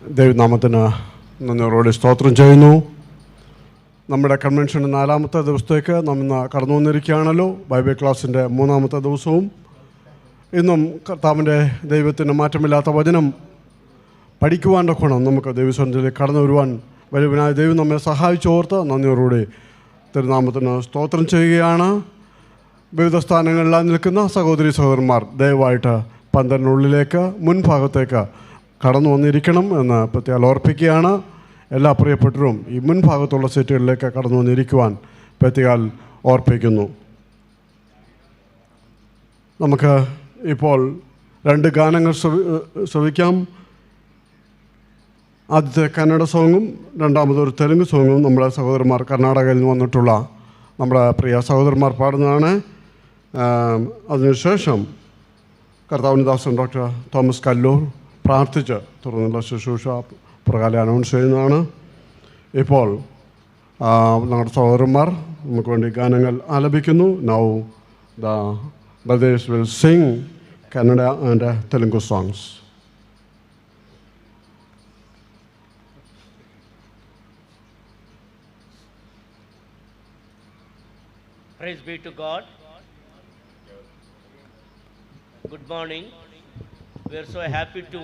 ദൈവനാമത്തിന് നന്ദിയോടെ സ്തോത്രം ചെയ്യുന്നു. നമ്മുടെ കൺവെൻഷൻ്റെ 4-ാമത്തെ ദിവസത്തേക്ക് നാം ഇന്ന് കടന്നു വന്നിരിക്കുകയാണല്ലോ. ബൈബിൾ ക്ലാസ്സിൻ്റെ 3-ാമത്തെ ദിവസവും ഇന്നും കർത്താവിൻ്റെ ദൈവത്തിൻ്റെ മാറ്റമില്ലാത്ത വചനം പഠിക്കുവാൻ്റെ ഗുണം നമുക്ക് ദൈവസന്നിധിയിലേക്ക് കടന്നു വരുവാൻ വലുവനായ ദൈവം നമ്മെ സഹായിച്ചോർത്ത് നന്ദിയോടെ തിരുനാമത്തിന് സ്തോത്രം ചെയ്യുകയാണ്. വിവിധ സ്ഥാനങ്ങളിലായി നിൽക്കുന്ന സഹോദരി സഹോദരന്മാർ ദയവായിട്ട് പന്തലിനുള്ളിലേക്ക് മുൻഭാഗത്തേക്ക് കടന്നു വന്നിരിക്കണം എന്ന് പ്രത്യേകം ഓർപ്പിക്കുകയാണ്. എല്ലാ പ്രിയപ്പെട്ടവരും ഈ മുൻഭാഗത്തുള്ള സീറ്റുകളിലേക്ക് കടന്നു വന്നിരിക്കുവാൻ പ്രത്യേകം ഓർപ്പിക്കുന്നു. നമുക്ക് ഇപ്പോൾ 2 ഗാനങ്ങൾ ശ്രവിക്കാം. ആദ്യത്തെ കന്നഡ സോങ്ങും രണ്ടാമതൊരു തെലുങ്ക് സോങ്ങും നമ്മുടെ സഹോദരന്മാർ കർണാടകയിൽ നിന്ന് വന്നിട്ടുള്ള നമ്മുടെ പ്രിയ സഹോദരന്മാർ പാടുന്നതാണ്. അതിനുശേഷം കർത്താവിൻ്റെ ദാസൻ ഡോക്ടർ തോമസ് കല്ലൂർ പ്രാർത്ഥിച്ച് തുടർന്നുള്ള ശുശ്രൂഷ പ്രകാരം അനൗൺസ് ചെയ്യുന്നതാണ്. ഇപ്പോൾ നമ്മുടെ സഹോദരന്മാർ നമുക്ക് വേണ്ടി ഗാനങ്ങൾ ആലപിക്കുന്നു. Now the brothers will sing Kannada and Telugu songs. Praise be to God. Good morning. We are so happy to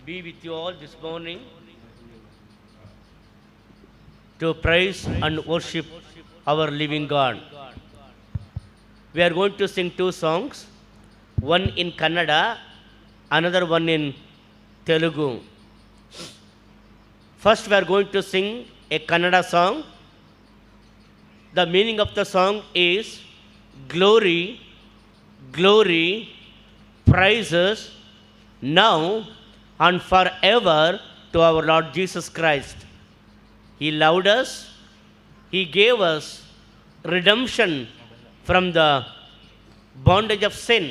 be with you all this morning to praise and worship our living God. We are going to sing 2 songs, one in Kannada, another one in Telugu. First we are going to sing a Kannada song. The meaning of the song is glory, glory, praises now and forever to our Lord Jesus Christ. He loved us, He gave us redemption from the bondage of sin,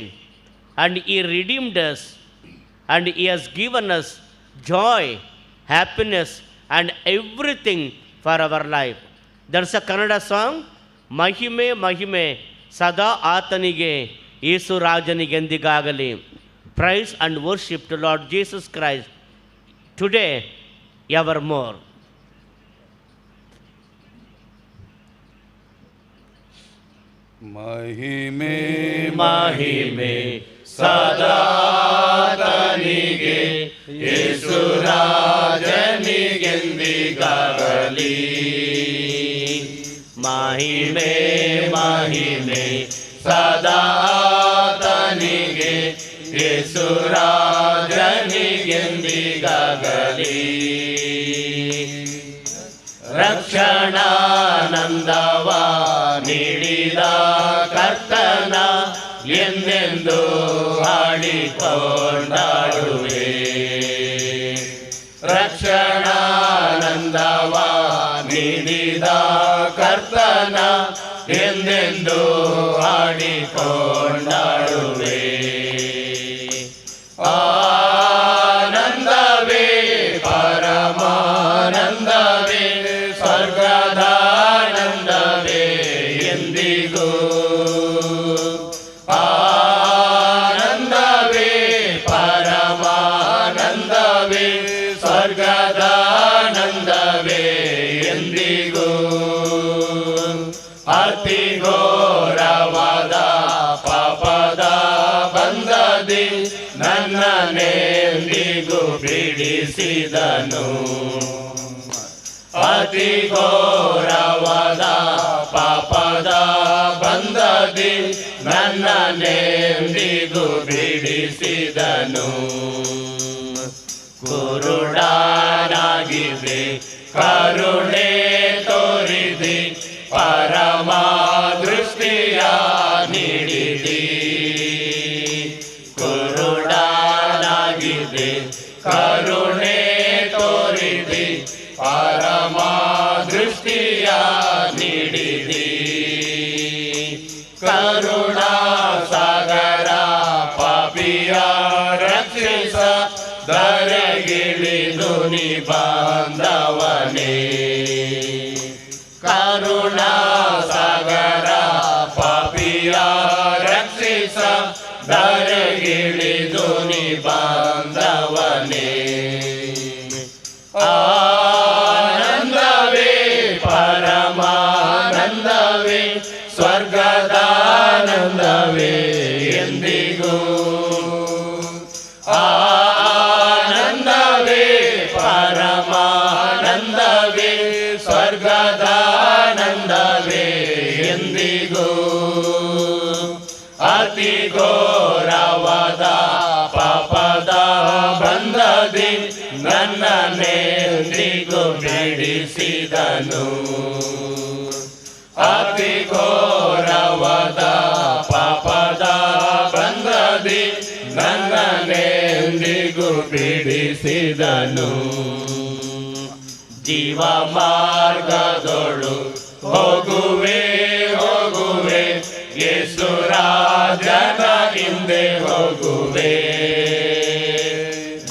and He redeemed us, and He has given us joy, happiness, and everything for our life. There's a Kannada song, Mahime Mahime Sada Atanige Yesu Rajanigendigagali. Praise and worship to Lord Jesus Christ today, evermore. Mahime Mahime Sada Atanige Yesu Rajanigendigagali. Mahime Mahime Sada Atanige Yesu Rajanigendigagali. ರಕ್ಷಣಾನಂದವ ನೀಡಿದ ಕರ್ತನ ಎಂದೆಂದು ಹಾಡಿಕೊಂಡಾಡುವೆ. ರಕ್ಷಣಾನಂದವ ನೀಡಿದ ಕರ್ತನ ಎಂದೆಂದು ಹಾಡಿಕೊಂಡಾಡುವೆ. ಆನಂದವೇ ಪರಮಾನಂದವೇ ಸ್ವರ್ಗದಾನಂದವೇ ಎಂದಿಗೂ. ಆನಂದವೇ ಪರಮಾನಂದವೇ ಸ್ವರ್ಗದಾನಂದವೇ ಎಂದಿಗೂ. ಅತಿ ಘೋರವಾದ ಪಾಪದ ಬಂಧದಿ ನನ್ನನ್ನೆಂದಿಗೂ ಬಿಡಿಸಿದನು. ಅತಿ ಘೋರವಾದ ಪಾಪದ ಬಂಧದಿ ನನ್ನನ್ನೆಂದಿಗೂ ಬಿಡಿಸಿದನು. ಕುರುಡನಾಗಿದ್ದೆ ಕರುಣೆ ತೋರಿದಿ ಪರಮ ದೃಷ್ಟಿಯ ನೀಡಿದಿ. ಕುರುಡನಾಗಿದ್ದೆ ಕರುಣೆ ತೋರಿದಿ ಪರಮ ದೃಷ್ಟಿಯ ನೀಡಿದಿ. ಕರುಣಾ ಸಾಗರ ಪಾಪಿಯ ರಕ್ಷಿಸ ಧರೆಗಿಳಿದು ನೀ ಬಾಂಧವನೇ. ಕರುಣಾ ಸಾಗರ ಪಾಪಿಯ ರಕ್ಷಿಸ ಧರೆಗಿಳಿದು ನೀ ಬಾಂಧವನೇ. ಆನಂದವೇ ಎಂದಿಗೂ, ಆನಂದವೇ ಪರಮಾನಂದವೇ ಸ್ವರ್ಗದಾನಂದವೇ ಎಂದಿಗೂ. ಅತಿ ಘೋರವಾದ ಪಾಪದ ಬಂಧದಿ ನನ್ನನ್ನೆಂದಿಗೂ ಬಿಡಿಸಿದನು. ಅತಿ ಘೋರವಾದ ಪಾಪದ ಬಂಧದಿ ನನ್ನನ್ನೆಂದಿಗೂ ಬಿಡಿಸಿದನು. ಜೀವ ಮಾರ್ಗದೊಳು ಹೋಗುವೆ ಹೋಗುವೆ, ಯೇಸು ರಾಜನ ಹಿಂದೆ ಹೋಗುವೆ.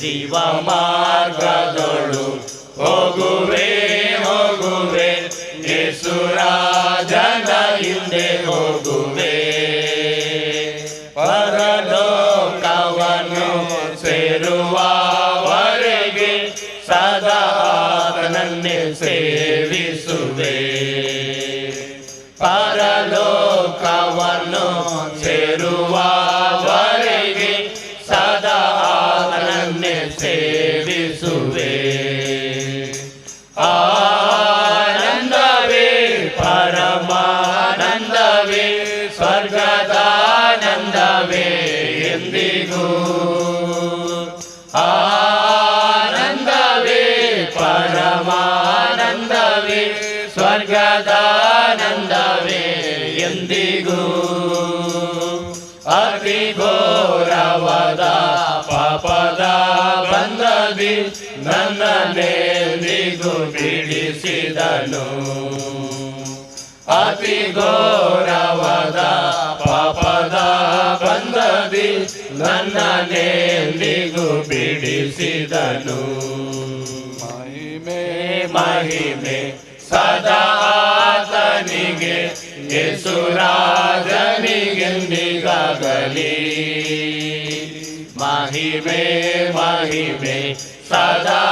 ಜೀವ ಮಾರ್ಗದೊಳು ಹೋಗುವೆ ಹೋಗುವೆ, ಯೇಸು ರಾಜನ ಹಿಂದೆ ಹೋಗುವೆ. ಪರಲೋಕವನ್ನು ಸೇರುವವರೆಗೆ ಸದಾ ಆತನನ್ನೇ ಸೇವಿಸುವೆ. ಪರಲೋಕವನ್ನು ಸೇರುವವರೆಗೆ ಸದಾ ಆತನನ್ನೇ ಸೇವಿಸುವೆ. ಆನಂದವೇ ಪರಮಾನಂದವೇ ಸ್ವರ್ಗದಾನಂದವೇ ಎಂದಿಗೂ, ಆನಂದವೇ ಪರಮಾನಂದವೇ ಸ್ವರ್ಗದಾನಂದವೇ ಎಂದಿಗೂ. ಅತಿ ಘೋರವಾದ ಪಾಪದ ಬಂಧದಿ ನನ್ನನ್ನೆಂದಿಗೂ ಬಿಡಿಸಿದನು. ಅತಿ ಘೋರವಾದ ಪಾಪದ ಬಂಧದಿ ನನ್ನನ್ನೆಂದಿಗೂ ಬಿಡಿಸಿದನು. ಮಹಿಮೆ ಮಹಿಮೆ ಸದಾ ಆತನಿಗೆ, ಯೇಸು ರಾಜನಿಗೆಂದಿಗಾಗಲಿ. ಮಹಿಮೆ ಮಹಿಮೆ ಸದಾ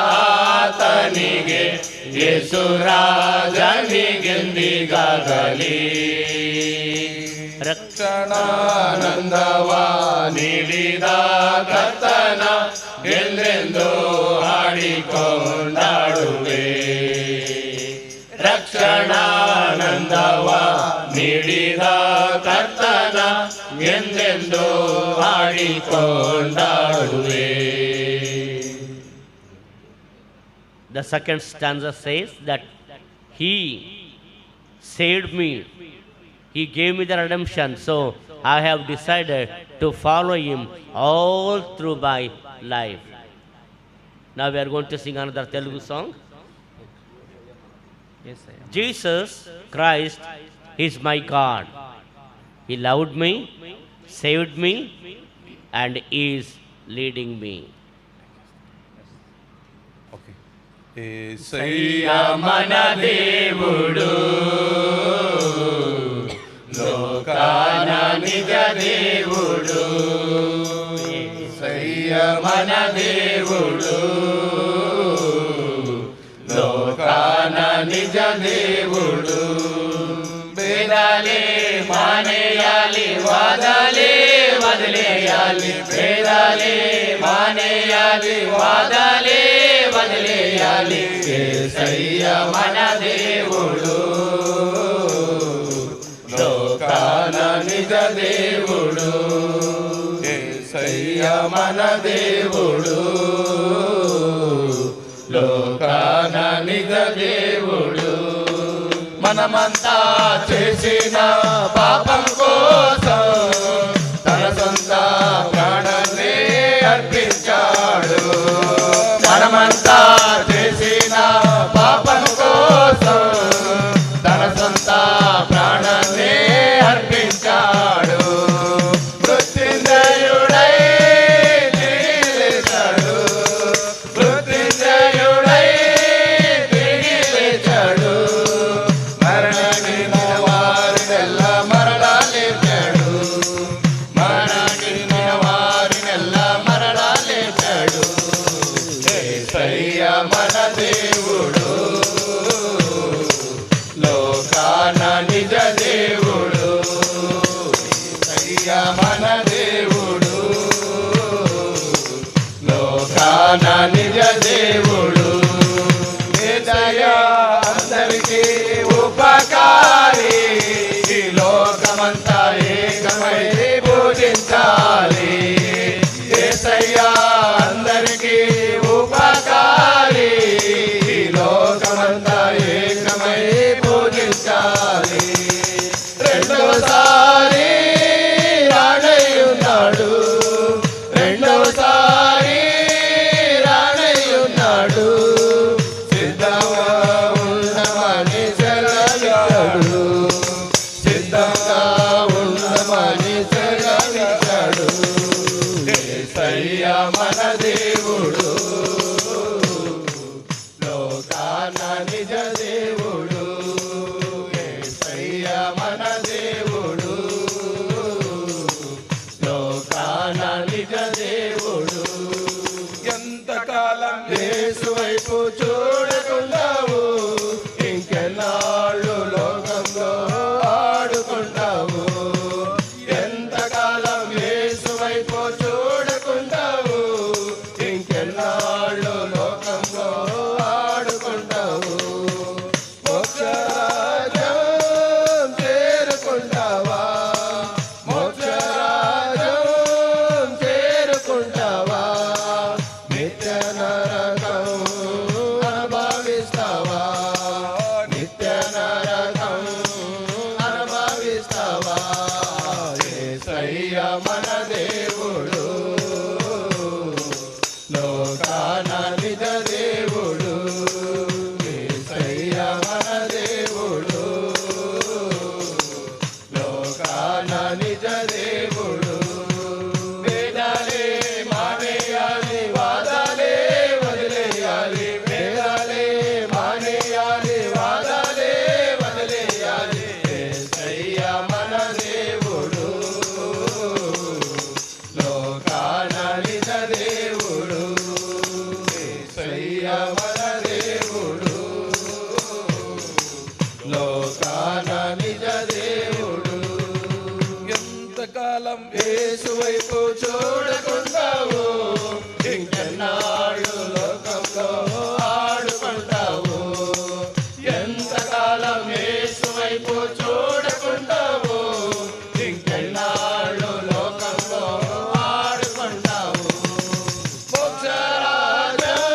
ಆತನಿಗೆ, ಯೇಸು ರಾಜನಿಗೆಂದಿಗಾಗಲಿ. ರಕ್ಷಣಾನಂದವ ನೀಡಿದ ಕರ್ತನ ಎಂದೆಂದು ಹಾಡಿಕೊಂಡಾಡುವೆ. ರಕ್ಷಣಾನಂದವ ನೀಡಿದ ಕರ್ತನ ಎಂದೆಂದು ಹಾಡಿಕೊಂಡಾಡುವೆ. The second stanza says that He saved me. He gave me the redemption. So I have decided to follow Him all through my life. Now we are going to sing another Telugu song. Yes, Jesus Christ is my God. He loved me, saved me, and is leading me. Okay. యేసయ్య మన దేవుడు, లోకాన నిజ దేవుడు. యేసయ్య మన దేవుడు, లోకాన నిజ దేవుడు. వేదాలే మానేయాలి, వాదాలే వదిలేయాలి. వేదాలే మానేయాలి, వాదాలే వదిలేయాలి. యేసయ్య మన దేవుడు, లోకాన నిజ దేవుడు. యేసయ్య మన దేవుడు, లోకాన నిజ దేవుడు. మనమంతా చేసిన పాపం కోసం తన సొంత ప్రాణాన్ని అర్పించాడు. మనమంతా చేసిన పాపం కోసం తన సొంత ప్రాణాన్ని అర్పించాడు. మృత్యుంజయుడై తిరిగి లేచాడు, మృత్యుంజయుడై తిరిగి లేచాడు. మరణిన వారినెల్ల మరలా లేచాడు, మరణిన వారినెల్ల మరలా లేచాడు. యేసయ్య మన దేవుడు, లోకాన నిజ దేవుడు. యేసయ్య మన దేవుడు లోకాన నిజ దేవుడు యేసయ్యా అందరికీ ఉపకారి ఈ లోకమంతా ఏకమై పూజించాలి యేసయ్యా అందరికీ ఉపకారి ఈ లోకమంతా ఏకమై పూజించాలి రెండవసారి రానయ్యున్నాడు రెండవసారి రానయ్యున్నాడు సిద్ధంగా ఉండమని సెలవిచ్చాడు సిద్ధంగా ఉండమని సెలవిచ్చాడు యేసయ్యా మన దేవుడు లోకాన నిజ దేవుడు యేసయ్యా మన దేవుడు లోకాన నిజ దేవుడు ఎంతకాలం యేసు వైపు చూడకుండావు ఇంకెన్నాళ్ళు లోకంలో ఆడుకుంటావు ఎంతకాలం యేసు వైపు చూడకుండావు ఇంకెన్నాళ్ళు లోకంలో ఆడుకుంటావు మోక్షరాజ్యం చేరుకుంటావా మోక్షరాజ్యం చేరుకుంటావా నిత్య నరకం అనుభవిస్తావా నిత్య నరకం అనుభవిస్తావా యేసయ్యా మన దేవుడు లోకాన నిజ దేవుడు యేసయ్యా మన దేవుడు లోకాన నిజ దేవుడు వేదాలే మానేయాలి వాదాలే వదిలేయాలి వేదాలే మానేయాలి వాదాలే వదిలేయాలి యేసయ్యా మన దేవుడు లోకాన నిజ దేవుడు యేసయ్యా మన దేవుడు లోకాన నిజ దేవుడు ఎంతకాలం యేసు వైపు చూడకుంటావు ఇంకెన్నాళ్ళు లోకంలో ఆడుకుంటావు ఎంతకాలం యేసు వైపు చూడకుంటావు ఇంకెన్నాళ్ళు లోకంలో ఆడుకుంటావు మోక్షరాజ్యం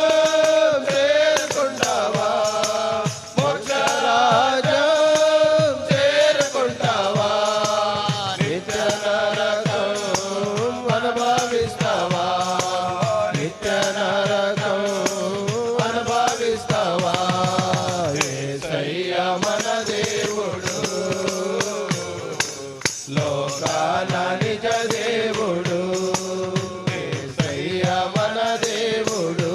చేరుకుంటావా మోక్షరాజ్యం చేరుకుంటావా నిత్య నరకం అనుభవిస్తావా నిత్య నరకం అనుభవిస్తావా యేసయ్యా మన దేవుడు లోకాన నిజ దేవుడు యేసయ్యా మన దేవుడు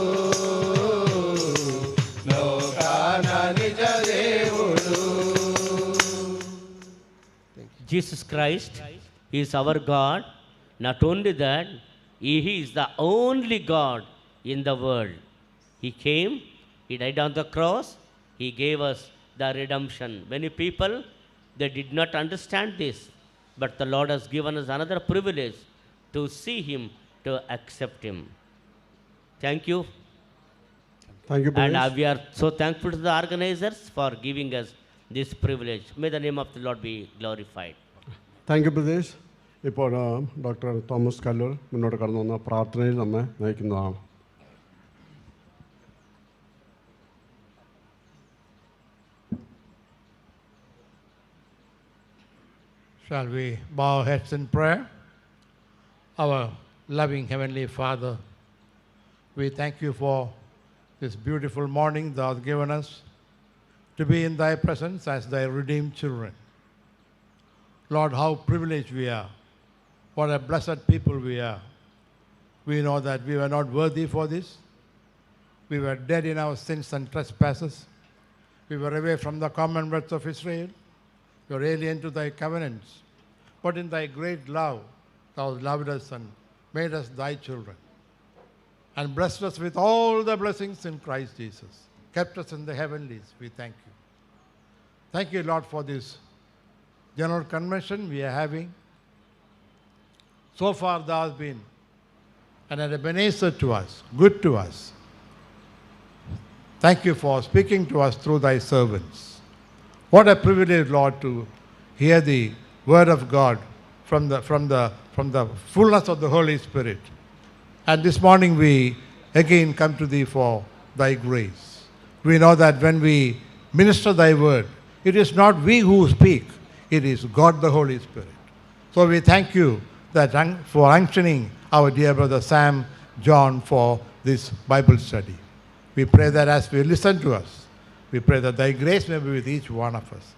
లోకాన నిజ దేవుడు Jesus Christ is our God. Not only that, He is the only God in the world. He came, He died on the cross, He gave us the redemption. Many people, they did not understand this, but the Lord has given us another privilege to see Him, to accept Him. Thank you. Thank you, And brothers. we are so thankful to the organizers for giving us this privilege. May the name of the Lord be glorified. Thank you brothers. ഇപ്പോൾ doctor Thomas Kallur മുന്നോട്ട് കടന്നു വന്ന പ്രാർത്ഥനയിൽ നമ്മെ നയിക്കുന്നതാണ്. Shall we bow our heads in prayer? Our loving Heavenly Father, we thank you for this beautiful morning thou hast given us to be in thy presence as thy redeemed children. Lord, how privileged we are. What a blessed people we are. We know that we were not worthy for this. We were dead in our sins and trespasses. We were away from the commonwealth of Israel. We were alien to thy covenants. But in thy great love, thou hast loved us and made us thy children, and blessed us with all the blessings in Christ Jesus. Kept us in the heavenlies. We thank you. Thank you, Lord, for this general convention we are having. So far thou hast been an Ebenezer to us, good to us. Thank you for speaking to us through thy servants. What a privilege, Lord, to hear the word of God from the fullness of the Holy Spirit. And this morning we again come to thee for thy grace. We know that when we minister thy word, it is not we who speak, it is God the Holy Spirit. So we thank you for unctioning our dear brother Sam John for this Bible study. We pray that as we listen to us, we pray that thy grace may be with each one of us.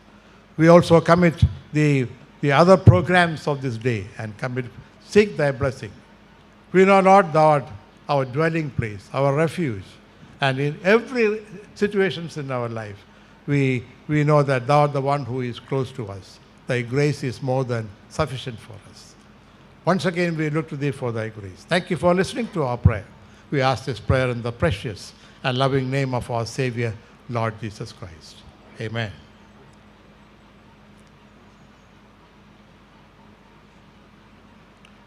We also commit the other programs of this day and seek thy blessing. We know, Lord, thou art our dwelling place, our refuge. And in every situation in our life, we know that thou art the one who is close to us. Thy grace is more than sufficient for us. Once again, we look to thee for thy grace. Thank you for listening to our prayer. We ask this prayer in the precious and loving name of our Savior, Lord Jesus Christ. Amen.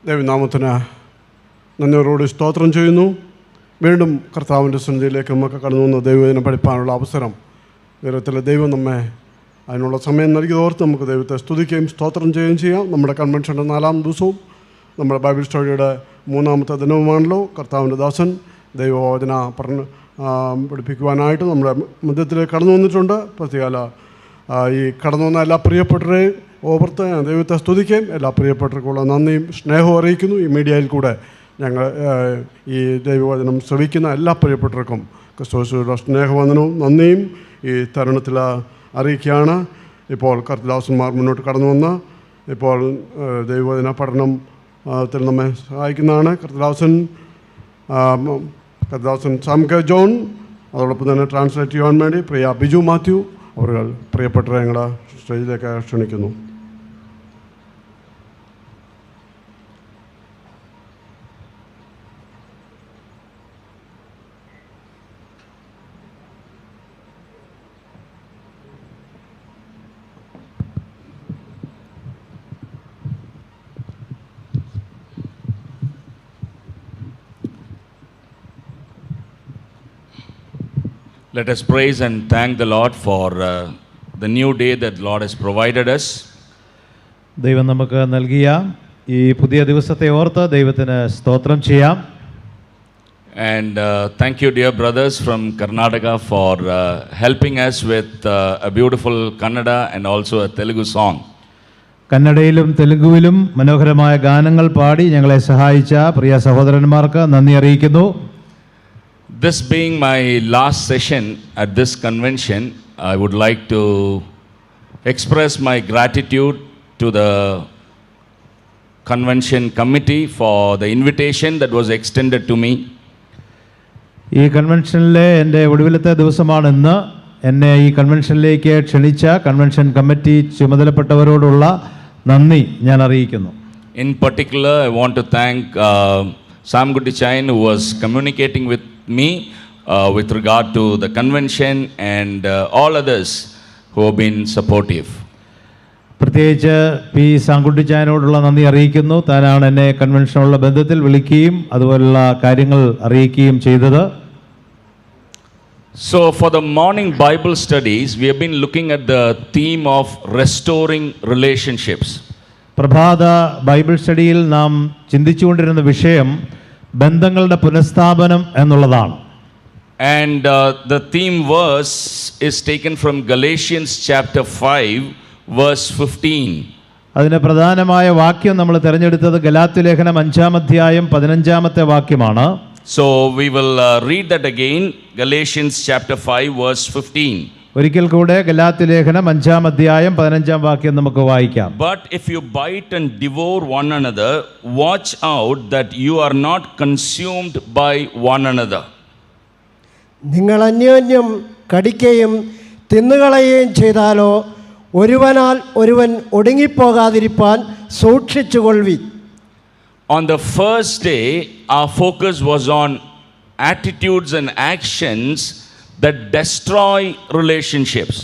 ദൈവനാമത്തിന് നന്ദിയോട് സ്തോത്രം ചെയ്യുന്നു. വീണ്ടും കർത്താവിൻ്റെ സന്നിധിയിലേക്ക് നമുക്ക് കടന്നു വന്ന് ദൈവദിനം പഠിപ്പാനുള്ള അവസരം ദൈവത്തിലെ ദൈവം നമ്മെ അതിനുള്ള സമയം നൽകിയതോർത്ത് നമുക്ക് ദൈവത്തെ സ്തുതിക്കുകയും സ്തോത്രം ചെയ്യുകയും ചെയ്യാം. നമ്മുടെ കൺവെൻഷൻ്റെ 4-ാം ദിവസവും നമ്മുടെ ബൈബിൾ സ്റ്റഡിയുടെ 3-ാമത്തെ ദിനവുമാണല്ലോ. കർത്താവിൻ്റെ ദാസൻ ദൈവവചന പഠിപ്പിക്കുവാനായിട്ട് നമ്മുടെ മധ്യത്തിലേക്ക് കടന്നു വന്നിട്ടുണ്ട്. പ്രത്യേക ഈ കടന്നു വന്ന എല്ലാ പ്രിയപ്പെട്ടവരെ ഓർത്ത് ദൈവത്തെ സ്തുതിക്കുകയും എല്ലാ പ്രിയപ്പെട്ടവർക്കുള്ള നന്ദിയും സ്നേഹവും അറിയിക്കുന്നു. ഈ മീഡിയയിൽ കൂടെ ഞങ്ങൾ ഈ ദൈവവചനം ശ്രവിക്കുന്ന എല്ലാ പ്രിയപ്പെട്ടവർക്കും ക്രിസ്തുവിന്റെ സ്നേഹവന്ദനവും നന്ദിയും ഈ തരുണത്തിൽ അറിയിക്കുകയാണ്. ഇപ്പോൾ കർത്തദാസന്മാർ മുന്നോട്ട് കടന്നു വന്ന് ഇപ്പോൾ ദൈവവചന പഠനത്തിൽ നമ്മെ സഹായിക്കുന്നതാണ് കർത്തദാസൻ സാം കെ ജോൺ. അതോടൊപ്പം തന്നെ ട്രാൻസ്ലേറ്റ് ചെയ്യുവാൻ വേണ്ടി പ്രിയ ബിജു മാത്യു അവർ പ്രിയപ്പെട്ടവരെ ഞങ്ങളുടെ സ്റ്റേജിലേക്ക് ക്ഷണിക്കുന്നു. Let us praise and thank the Lord for the new day that Lord has provided us. ദൈവം നമുക്ക് നൽകിയ ഈ പുതിയ ദിവസത്തെ ഓർത്ത് ദൈവത്തിന് സ്തോത്രം ചെയ്യാം. And thank you, dear brothers from Karnataka, for helping us with a beautiful Kannada and also a Telugu song. കന്നഡയിലും തെലുങ്കുവിലും മനോഹരമായ ഗാനങ്ങൾ പാടി ഞങ്ങളെ സഹായിച്ച പ്രിയ സഹോദരന്മാർക്ക് നന്ദി അറിയിക്കുന്നു. This being my last session at this convention, I would like to express my gratitude to the convention committee for the invitation that was extended to me. ഈ കൺവെൻഷനിലെ എൻ്റെ ഒടുവിലത്തെ ദിവസമാണ് ഇന്ന്. എന്നെ ഈ കൺവെൻഷനിലേക്ക് ക്ഷണിച്ച കൺവെൻഷൻ കമ്മിറ്റി ചുമതലപ്പെട്ടവരോടുള്ള നന്ദി ഞാൻ അറിയിക്കുന്നു. In particular, I want to thank Sam Guttichayan, who was communicating with me with regard to the convention, and all others who have been supportive. പ്രത്യേകിച്ച് പി സാങ്കുട്ടിച്ചായനോടുള്ള നന്ദി അറിയിക്കുന്നു. താനാണ് എന്നെ കൺവെൻഷനുള്ള ബന്ധത്തിൽ വിളിക്കുകയും അതുപോലുള്ള കാര്യങ്ങൾ അറിയിക്കുകയും ചെയ്തത്. So for the morning Bible studies, we have been looking at the theme of restoring relationships. പ്രഭാത ബൈബിൾ സ്റ്റഡിയിൽ നാം ചിന്തിച്ചുകൊണ്ടിരുന്ന വിഷയം ബന്ധങ്ങളുടെ പുനഃസ്ഥാപനം എന്നുള്ളതാണ്. And the theme verse is taken from Galatians chapter 5 verse 15. അതിന് പ്രധാനമായ വാക്യം നമ്മൾ തിരഞ്ഞെടുത്തത് ഗലാത്യലേഖനം 5-ാം അധ്യായം 15-ാമത്തെ വാക്യമാണ്. So we will read that again, Galatians chapter 5 verse 15. ഒരിക്കൽ കൂടെ ഗലാത്യലേഖനം 5-ാം അധ്യായം 15-ാം വാക്യം നമുക്ക് വായിക്കാം. But if you bite and devour one another, watch out that you are not consumed by one another. നിങ്ങൾ അന്യോന്യം കടിക്കുകയും തിന്നുകളയുകയും ചെയ്താലോ ഒരുവനാൽ ഒരുവൻ ഒടുങ്ങിപ്പോകാതിരിപ്പാൻ സൂക്ഷിച്ചുകൊള്ളുവിൻ. On the first day, our focus was on attitudes and actions that destroy relationships.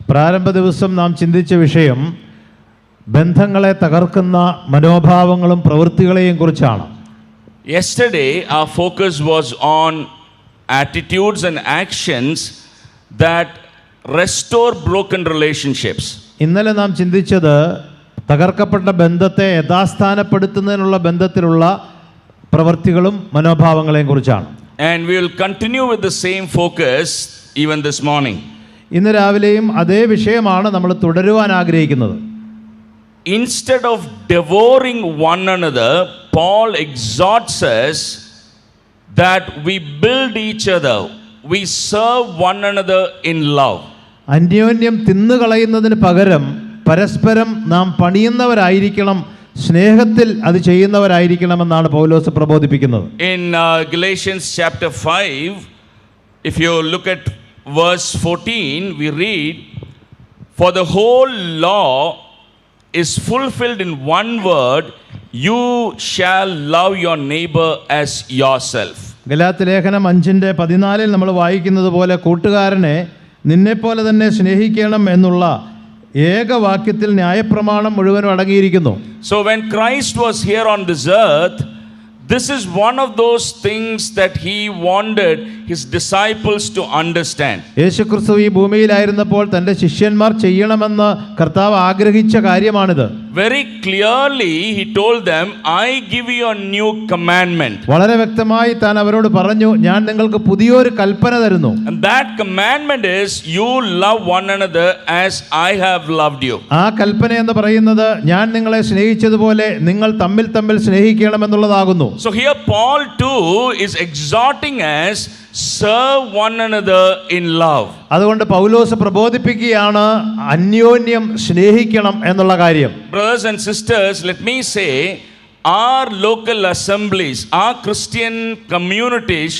പ്രാരംഭ ദിവസം നാം ചിന്തിച്ച വിഷയം ബന്ധങ്ങളെ തകർക്കുന്ന മനോഭാവങ്ങളും പ്രവൃത്തികളെയും കുറിച്ചാണ്. Yesterday, our focus was on attitudes and actions that restore broken relationships. ഇന്നലെ നാം ചിന്തിച്ചത് തകർക്കപ്പെട്ട ബന്ധത്തെ യഥാസ്ഥാനപ്പെടുത്തുന്നതിനുള്ള ബന്ധത്തിലുള്ള പ്രവൃത്തികളും മനോഭാവങ്ങളെയും കുറിച്ചാണ്. And we will continue with the same focus even this morning. ഇന്ന് രാവിലെയും അതേ വിഷയമാണ് നമ്മൾ തുടരുവാൻ ആഗ്രഹിക്കുന്നത്. Instead of devouring one another, Paul exhorts us that we build each other, we serve one another in love. അന്യോന്യം തിന്നുകളയുന്നതിന് പകരം പരസ്പരം നാം പണിയുന്നവരായിരിക്കണം, സ്നേഹത്തിൽ അത് ചെയ്യുന്നവരായിരിക്കണമെന്നാണ് പൗലോസ് പ്രബോധിപ്പിക്കുന്നത്. In Galatians chapter 5, if you look at verse 14, we read, "For the whole law is fulfilled in one word, you shall love your neighbor as yourself." Galatia ലേഖനം 5:14 നമ്മൾ വായിക്കുന്നത് പോലെ കൂട്ടുകാരനെ നിന്നെപ്പോലെ തന്നെ സ്നേഹിക്കണം എന്നുള്ള ഏകവാക്യത്തിൽ ന്യായപ്രമാണം മുഴുവനും അടങ്ങിയിരിക്കുന്നു. So when Christ was here on this earth, this is one of those things that he wanted his disciples to understand. യേശുക്രിസ്തു ഈ ഭൂമിയിലായിരുന്നപ്പോൾ തൻ്റെ ശിഷ്യന്മാർ ചെയ്യണമെന്ന് കർത്താവ് ആഗ്രഹിച്ച കാര്യമാണിത്. Very clearly he told them, "I give you a new commandment." വളരെ വ്യക്തമായി താൻ അവരോട് പറഞ്ഞു, ഞാൻ നിങ്ങൾക്ക് പുതിയൊരു കൽപ്പന തരുന്നു. And that commandment is, you love one another as I have loved you. ആ കൽപ്പന എന്ന് പറയുന്നത് ഞാൻ നിങ്ങളെ സ്നേഹിച്ചതുപോലെ നിങ്ങൾ തമ്മിൽ തമ്മിൽ സ്നേഹിക്കണമെന്നുള്ളതാകുന്നു. So here Paul too is exhorting us, serve one another in love. അതുകൊണ്ട് പൗലോസ് പ്രബോധിപ്പിക്കുകയാണ് അന്യോന്യം സ്നേഹിക്കണം എന്നുള്ള കാര്യം. Brothers and sisters, let me say, our local assemblies, our Christian communities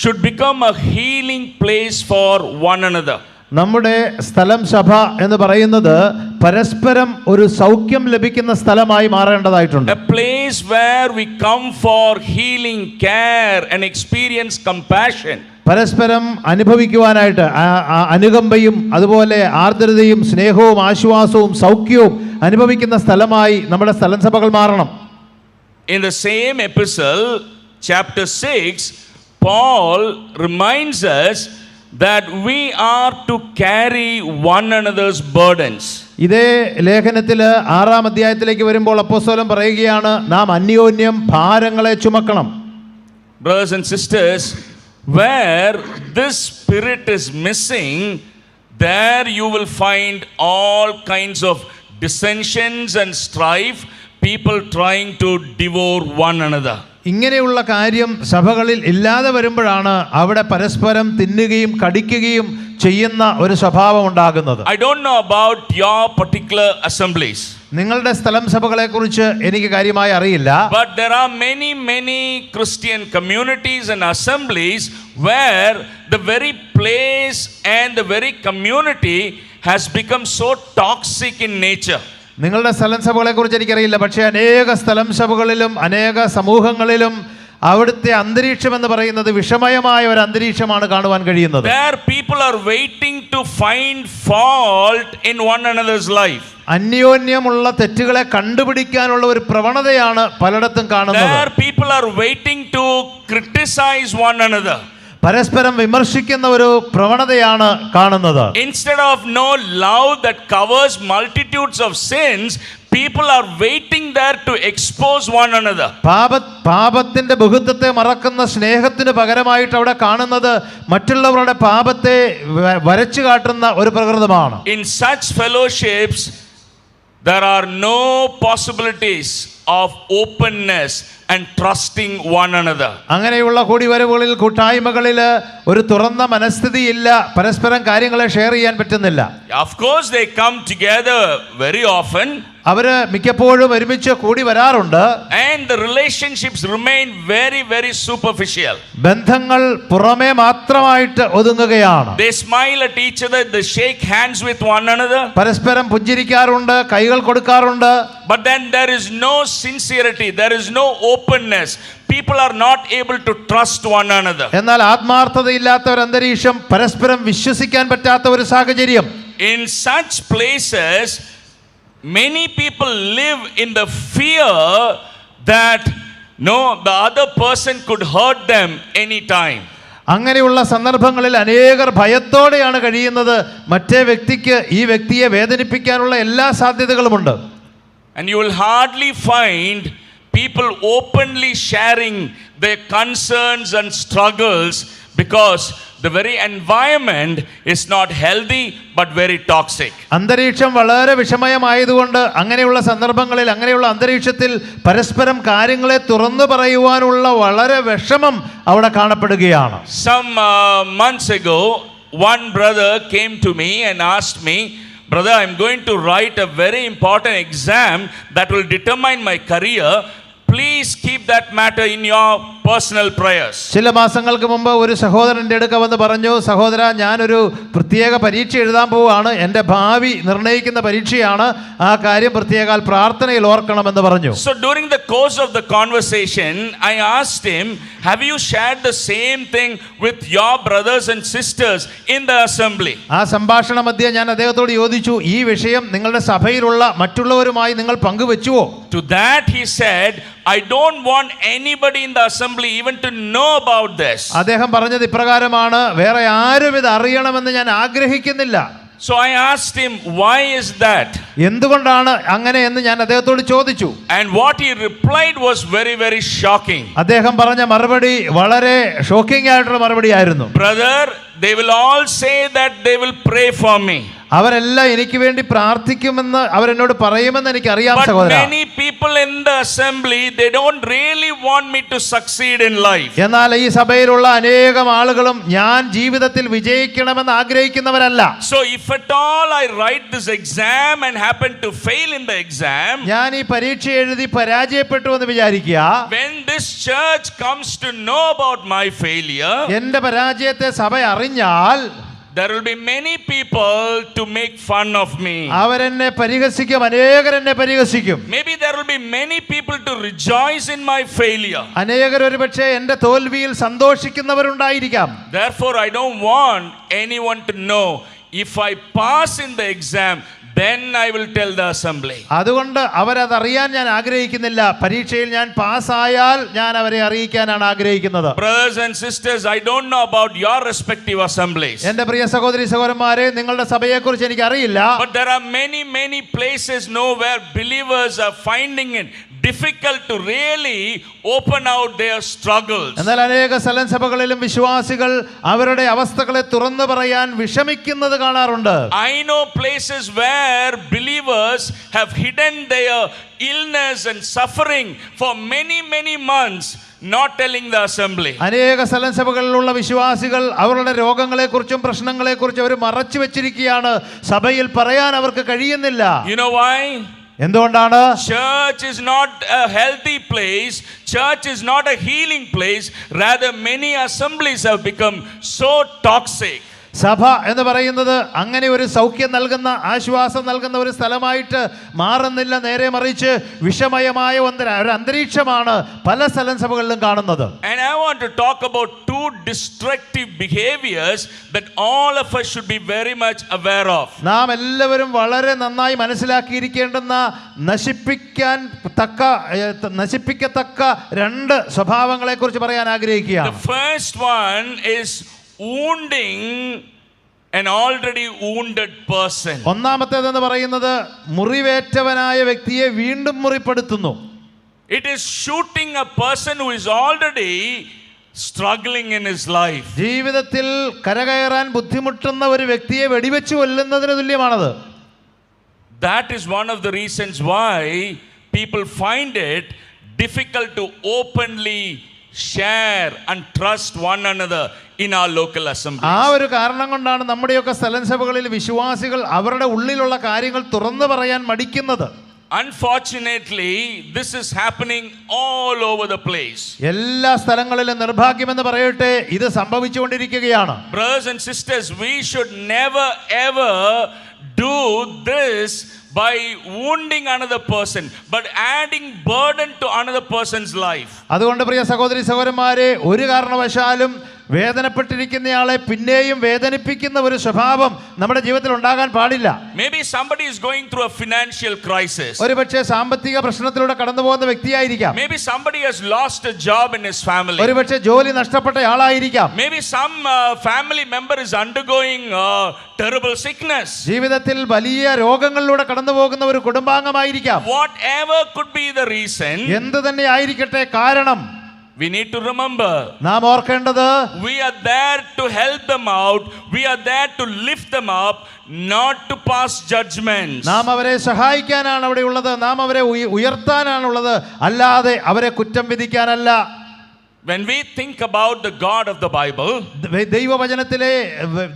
should become a healing place for one another. നമ്മുടെ സ്ഥലം സഭ എന്ന് പറയുന്നത് പരസ്പരം ഒരു സൗഖ്യം ലഭിക്കുന്ന സ്ഥലമായി മാറേണ്ടതായിട്ടുണ്ട്. A place where we come for healing, care and experience compassion. പരസ്പരം അനുഭവിക്കുവാനായിട്ട് അനുകമ്പയും അതുപോലെ ആർദ്രതയും സ്നേഹവും ആശ്വാസവും സൗഖ്യവും അനുഭവിക്കുന്ന സ്ഥലമായി നമ്മുടെ സ്ഥലം സഭകൾ മാറണം. In the same epistle, chapter 6, Paul reminds us that we are to carry one another's burdens. ഇതേ ലേഖനത്തിൽ 6-ാം അധ്യായത്തിലേക്ക് വരുമ്പോൾ അപ്പോസ്തലൻ പറയുകയാണ്, നാം അന്യോന്യം ഭാരങ്ങളെ ചുമക്കണം. Brothers and sisters, where this spirit is missing, there you will find all kinds of dissensions and strife, people trying to devour one another. ഇങ്ങനെയുള്ള കാര്യം സഭകളിൽ ഇല്ലാതെ വരുമ്പോഴാണ് അവിടെ പരസ്പരം തിന്നുകയും കടിക്കുകയും ചെയ്യുന്ന ഒരു സ്വഭാവം ഉണ്ടാകുന്നത്. I don't know about your particular assemblies, നിങ്ങളുടെ സ്ഥലം സഭകളെ കുറിച്ച് എനിക്ക് കാര്യമായി അറിയില്ല. but there are many Christian communities and assemblies where the very place and the very community has become so toxic in nature. നിങ്ങളുടെ സ്ഥലം സഭകളെ കുറിച്ച് എനിക്കറിയില്ല, പക്ഷേ അനേക സ്ഥലം സഭകളിലും അനേക സമൂഹങ്ങളിലും അവിടുത്തെ അന്തരീക്ഷം എന്ന് പറയുന്നത് വിഷമയമായ ഒരു അന്തരീക്ഷമാണ് കാണുവാൻ കഴിയുന്നത്. There people are waiting to find fault in one another's life. അന്യോന്യമുള്ള തെറ്റുകളെ കണ്ടുപിടിക്കാനുള്ള ഒരു പ്രവണതയാണ് പലയിടത്തും കാണുന്നത്. There people are waiting to criticize one another. പരസ്പരം വിമർശിക്കുന്ന ഒരു പ്രവണതയാണ് കാണുന്നത്. Instead of no love that covers multitudes of sins, people are waiting there to expose one another. പാപത്തിന്റെ ബഹുത്വത്തെ മറക്കുന്ന സ്നേഹത്തിന് പകരമായിട്ട് അവിടെ കാണുന്നത് മറ്റുള്ളവരുടെ പാപത്തെ വരച്ചു കാട്ടുന്ന ഒരു പ്രകൃതമാണ്. In such fellowships, there are no possibilities of openness and trusting one another. അങ്ങനെയുള്ള കൂടിവരവുകളിൽ കൂട്ടായ്മകളിൽ ഒരു തുറന്ന മനസ്ഥിതിയില്ല, പരസ്പരം കാര്യങ്ങളെ ഷെയർ ചെയ്യാൻ പറ്റുന്നില്ല. Of course they come together very often, അവര് മിക്കപ്പോഴും ഒരുമിച്ച് കൂടി വരാറുണ്ട്. and the relationships remain very superficial. ബന്ധങ്ങൾ പുറമേ മാത്രമായിട്ട് ഒതുങ്ങുകയാണ്. They smile at each other, they shake hands with one another, പരസ്പരം പുഞ്ചിരിക്കാറുണ്ട്, കൈകൾ കൊടുക്കാറുണ്ട്. but then there is no sincerity, there is no openness. People are not able to trust one another. എന്നാൽ ആത്മാർത്ഥതയില്ലാത്ത ഒരു അന്തരീക്ഷം, പരസ്പരം വിശ്വസിക്കാൻ പറ്റാത്ത ഒരു സാഹചര്യം. In such places, many people live in the fear that no, the other person could hurt them anytime. അങ്ങനെയുള്ള സന്ദർഭങ്ങളിൽ അനേകർ ഭയത്തോടെയാണ് കഴിയുന്നത്. മറ്റേ വ്യക്തിക്ക് ഈ വ്യക്തിയെ വേദനിപ്പിക്കാനുള്ള എല്ലാ സാധ്യതകളുമുണ്ട്. And you will hardly find people openly sharing their concerns and struggles because the very environment is not healthy but very toxic. അന്തരീക്ഷം വളരെ വിഷമയമായതുകൊണ്ട് അങ്ങനെയുള്ള സന്ദർഭങ്ങളിൽ, അങ്ങനെയുള്ള അന്തരീക്ഷത്തിൽ പരസ്പരം കാര്യങ്ങളെ തുറന്നു പറയുവാനുള്ള വളരെ വിഷമം അവിടെ കാണപ്പെടുകയാണ്. Some months ago, one brother came to me and asked me, "Brother, I'm going to write a very important exam that will determine my career. Please keep that matter in your personal prayers." ചില മാസങ്ങൾക്ക് മുമ്പ് ഒരു സഹോദരൻ്റെ അടുക്ക വന്ന് പറഞ്ഞു, സഹോദര, ഞാനൊരു പ്രത്യേക പരീക്ഷ എഴുതാൻ പോവുകയാണ്, എൻ്റെ ഭാവി നിർണ്ണയിക്കുന്ന പരീക്ഷയാണ്, ആ കാര്യം പ്രത്യേക പ്രാർത്ഥനയിൽ ഓർക്കണമെന്ന് പറഞ്ഞു. So during the course of the conversation, I asked him, "Have you shared the same thing with your brothers and sisters in the assembly?" ആ സംഭാഷണ മധ്യേ ഞാൻ അദ്ദേഹത്തോട് ചോദിച്ചു, ഈ വിഷയം നിങ്ങളുടെ സഭയിലുള്ള മറ്റുള്ളവരുമായി നിങ്ങൾ പങ്കുവെച്ചുവോ? To that he said, "I don't want anybody in the assembly even to know about this." അദ്ദേഹം പറഞ്ഞത് ഇപ്രകാരമാണ്, വേറെ ആരും ഇത് അറിയണമെന്ന് ഞാൻ ആഗ്രഹിക്കുന്നില്ല. So I asked him, "Why is that?" എന്തുകൊണ്ടാണ് അങ്ങനെ എന്ന് ഞാൻ അദ്ദേഹത്തോട് ചോദിച്ചു. And what he replied was very, very shocking. അദ്ദേഹം പറഞ്ഞ മറുപടി വളരെ ഷോക്കിംഗ് ആയിട്ടുള്ള മറുപടി ആയിരുന്നു. "Brother, they will all say that they will pray for me. അവരെല്ലാം എനിക്ക് വേണ്ടി പ്രാർത്ഥിക്കുമെന്ന് അവരെന്നോട് പറയുമെന്ന് എനിക്ക് അറിയാം But സഹോദര. many people in the assembly, they don't really want me to succeed in life." എന്നാൽ ഈ സഭയിലുള്ള അനേകം ആളുകളും ഞാൻ ജീവിതത്തിൽ വിജയിക്കണമെന്ന് ആഗ്രഹിക്കുന്നവരല്ല. So if at all I write this exam and happen to fail in the exam, ഞാൻ ഈ പരീക്ഷ എഴുതി പരാജയപ്പെട്ടു എന്ന് വിചാരിക്കുക, when this church comes to know about my failure, എന്റെ പരാജയത്തെ സഭ അറിഞ്ഞാൽ there will be many people to make fun of me. അവരെന്നെ പരിഹസിക്കും, അനേകരെന്നെ പരിഹസിക്കും. Maybe there will be many people to rejoice in my failure. അനേകർ ഒരുപക്ഷെ എന്റെ തോൽവിയിൽ സന്തോഷിക്കുന്നവരുണ്ടായിരിക്കാം. Therefore, I don't want anyone to know. If I pass in the exam, then I will tell the assembly. അതുകൊണ്ട് അവരതറിയാൻ ഞാൻ ആഗ്രഹിക്കുന്നില്ല. പരീക്ഷയിൽ ഞാൻ പാസ്സായാൽ ഞാൻ അവരെ അറിയിക്കാനാണ് ആഗ്രഹിക്കുന്നത്. Brothers and sisters, I don't know about your respective assemblies. എന്റെ പ്രിയ സഹോദരി സഹോദരന്മാരെ, നിങ്ങളുടെ സഭയെക്കുറിച്ച് എനിക്ക് അറിയില്ല. But there are many places where believers are finding it difficult to really open out their struggles. എന്നാൽ അനേക സഭകളിലും വിശ്വാസികൾ അവരുടെ അവസ്ഥകളെ തുറന്നു പറയാൻ വിഷമിക്കുന്നത് കാണാറുണ്ട്. I know places where believers have hidden their illness and suffering for many months, not telling the assembly. അനേക സഭകളിലുള്ള വിശ്വാസികൾ അവരുടെ രോഗങ്ങളെക്കുറിച്ചും പ്രശ്നങ്ങളെക്കുറിച്ചും അവർ മറച്ചു വെച്ചിരിക്കുകയാണ്. സഭയിൽ പറയാൻ അവർക്ക് കഴിയുന്നില്ല. You know why? എന്തുകൊണ്ടാണ്? Church is not a healthy place. Church is not a healing place. Rather, many assemblies have become so toxic. സഭ എന്ന് പറയുന്നത് അങ്ങനെ ഒരു സൗഖ്യം നൽകുന്ന, ആശ്വാസം നൽകുന്ന ഒരു സ്ഥലമായിട്ട് മാറുന്നില്ല. നേരെ മറിച്ച് വിഷമയമായ ഒരു അന്തരീക്ഷമാണ് പല സഭകളിലും കാണുന്നത്. And I want to talk about two destructive behaviors that all of us should be very much aware of. നാം എല്ലാവരും വളരെ നന്നായി മനസ്സിലാക്കിയിരിക്കേണ്ടുന്ന നശിപ്പിക്കത്തക്ക രണ്ട് സ്വഭാവങ്ങളെ കുറിച്ച് പറയാൻ ആഗ്രഹിക്കുകയാണ്. The first one is wounding an already wounded person. ഒന്നാമത്തേതെന്ന് പറയുന്നത് മുറിവേറ്റവനായ വ്യക്തിയെ വീണ്ടും മുറിപ്പെടുത്തുന്നു. It is shooting a person who is already struggling in his life. ജീവിതത്തിൽ കരകയറാൻ ബുദ്ധിമുട്ടുന്ന ഒരു വ്യക്തിയെ വെടിവെച്ച് കൊല്ലുന്നതിന് തുല്യമാണത്. That is one of the reasons why people find it difficult to openly share and trust one another in our local assemblies. ആ ഒരു കാരണം കൊണ്ടാണ് നമ്മുടെയൊക്കെ സഭകളിൽ വിശ്വാസികൾ അവരുടെ ഉള്ളിലുള്ള കാര്യങ്ങൾ തുറന്നു പറയാൻ മടിക്കുന്നത്. Unfortunately, this is happening all over the place. എല്ലാ സ്ഥലങ്ങളിലും നിർഭാഗ്യമെന്ന് പറയട്ടെ, ഇത് സംഭവിച്ചുകൊണ്ടിരിക്കുകയാണ്. Brothers and sisters, we should never ever do this by wounding another person but adding burden to another person's life. അതുകൊണ്ട് പ്രിയ സഹോദരി സഹോദരന്മാരെ, ഒരു കാരണവശാലും വേദനപ്പെട്ടിരിക്കുന്നയാളെ പിന്നെയും വേദനിപ്പിക്കുന്ന ഒരു സ്വഭാവം നമ്മുടെ ജീവിതത്തിൽ ഉണ്ടാകാൻ പാടില്ല. Maybe somebody is going through a financial crisis. ഒരുപക്ഷെ സാമ്പത്തിക പ്രശ്നത്തിലൂടെ കടന്നു പോകുന്ന വ്യക്തിയായിരിക്കാം. Maybe somebody has lost a job in his family. ഒരുപക്ഷെ ജോലി നഷ്ടപ്പെട്ട ആളായിരിക്കാം. Maybe some family member is undergoing terrible sickness. ജീവിതത്തിൽ വലിയ രോഗങ്ങളിലൂടെ കടന്നു പോകുന്ന ഒരു കുടുംബാംഗമായിരിക്കാം. Whatever could be the reason, എന്ത് തന്നെ ആയിരിക്കട്ടെ കാരണം, we need to remember, നാം ഓർക്കേണ്ടത്, we are there to help them out. We are there to lift them up, not to pass judgments. നാം അവരെ സഹായിക്കാനാണ് അവിടെ ഉള്ളത്, നാം അവരെ ഉയർത്താനാണുള്ളത്, അല്ലാതെ അവരെ കുറ്റം വിധിക്കാനല്ല. When we think about the God of the Bible, ദൈവവചനത്തിലെ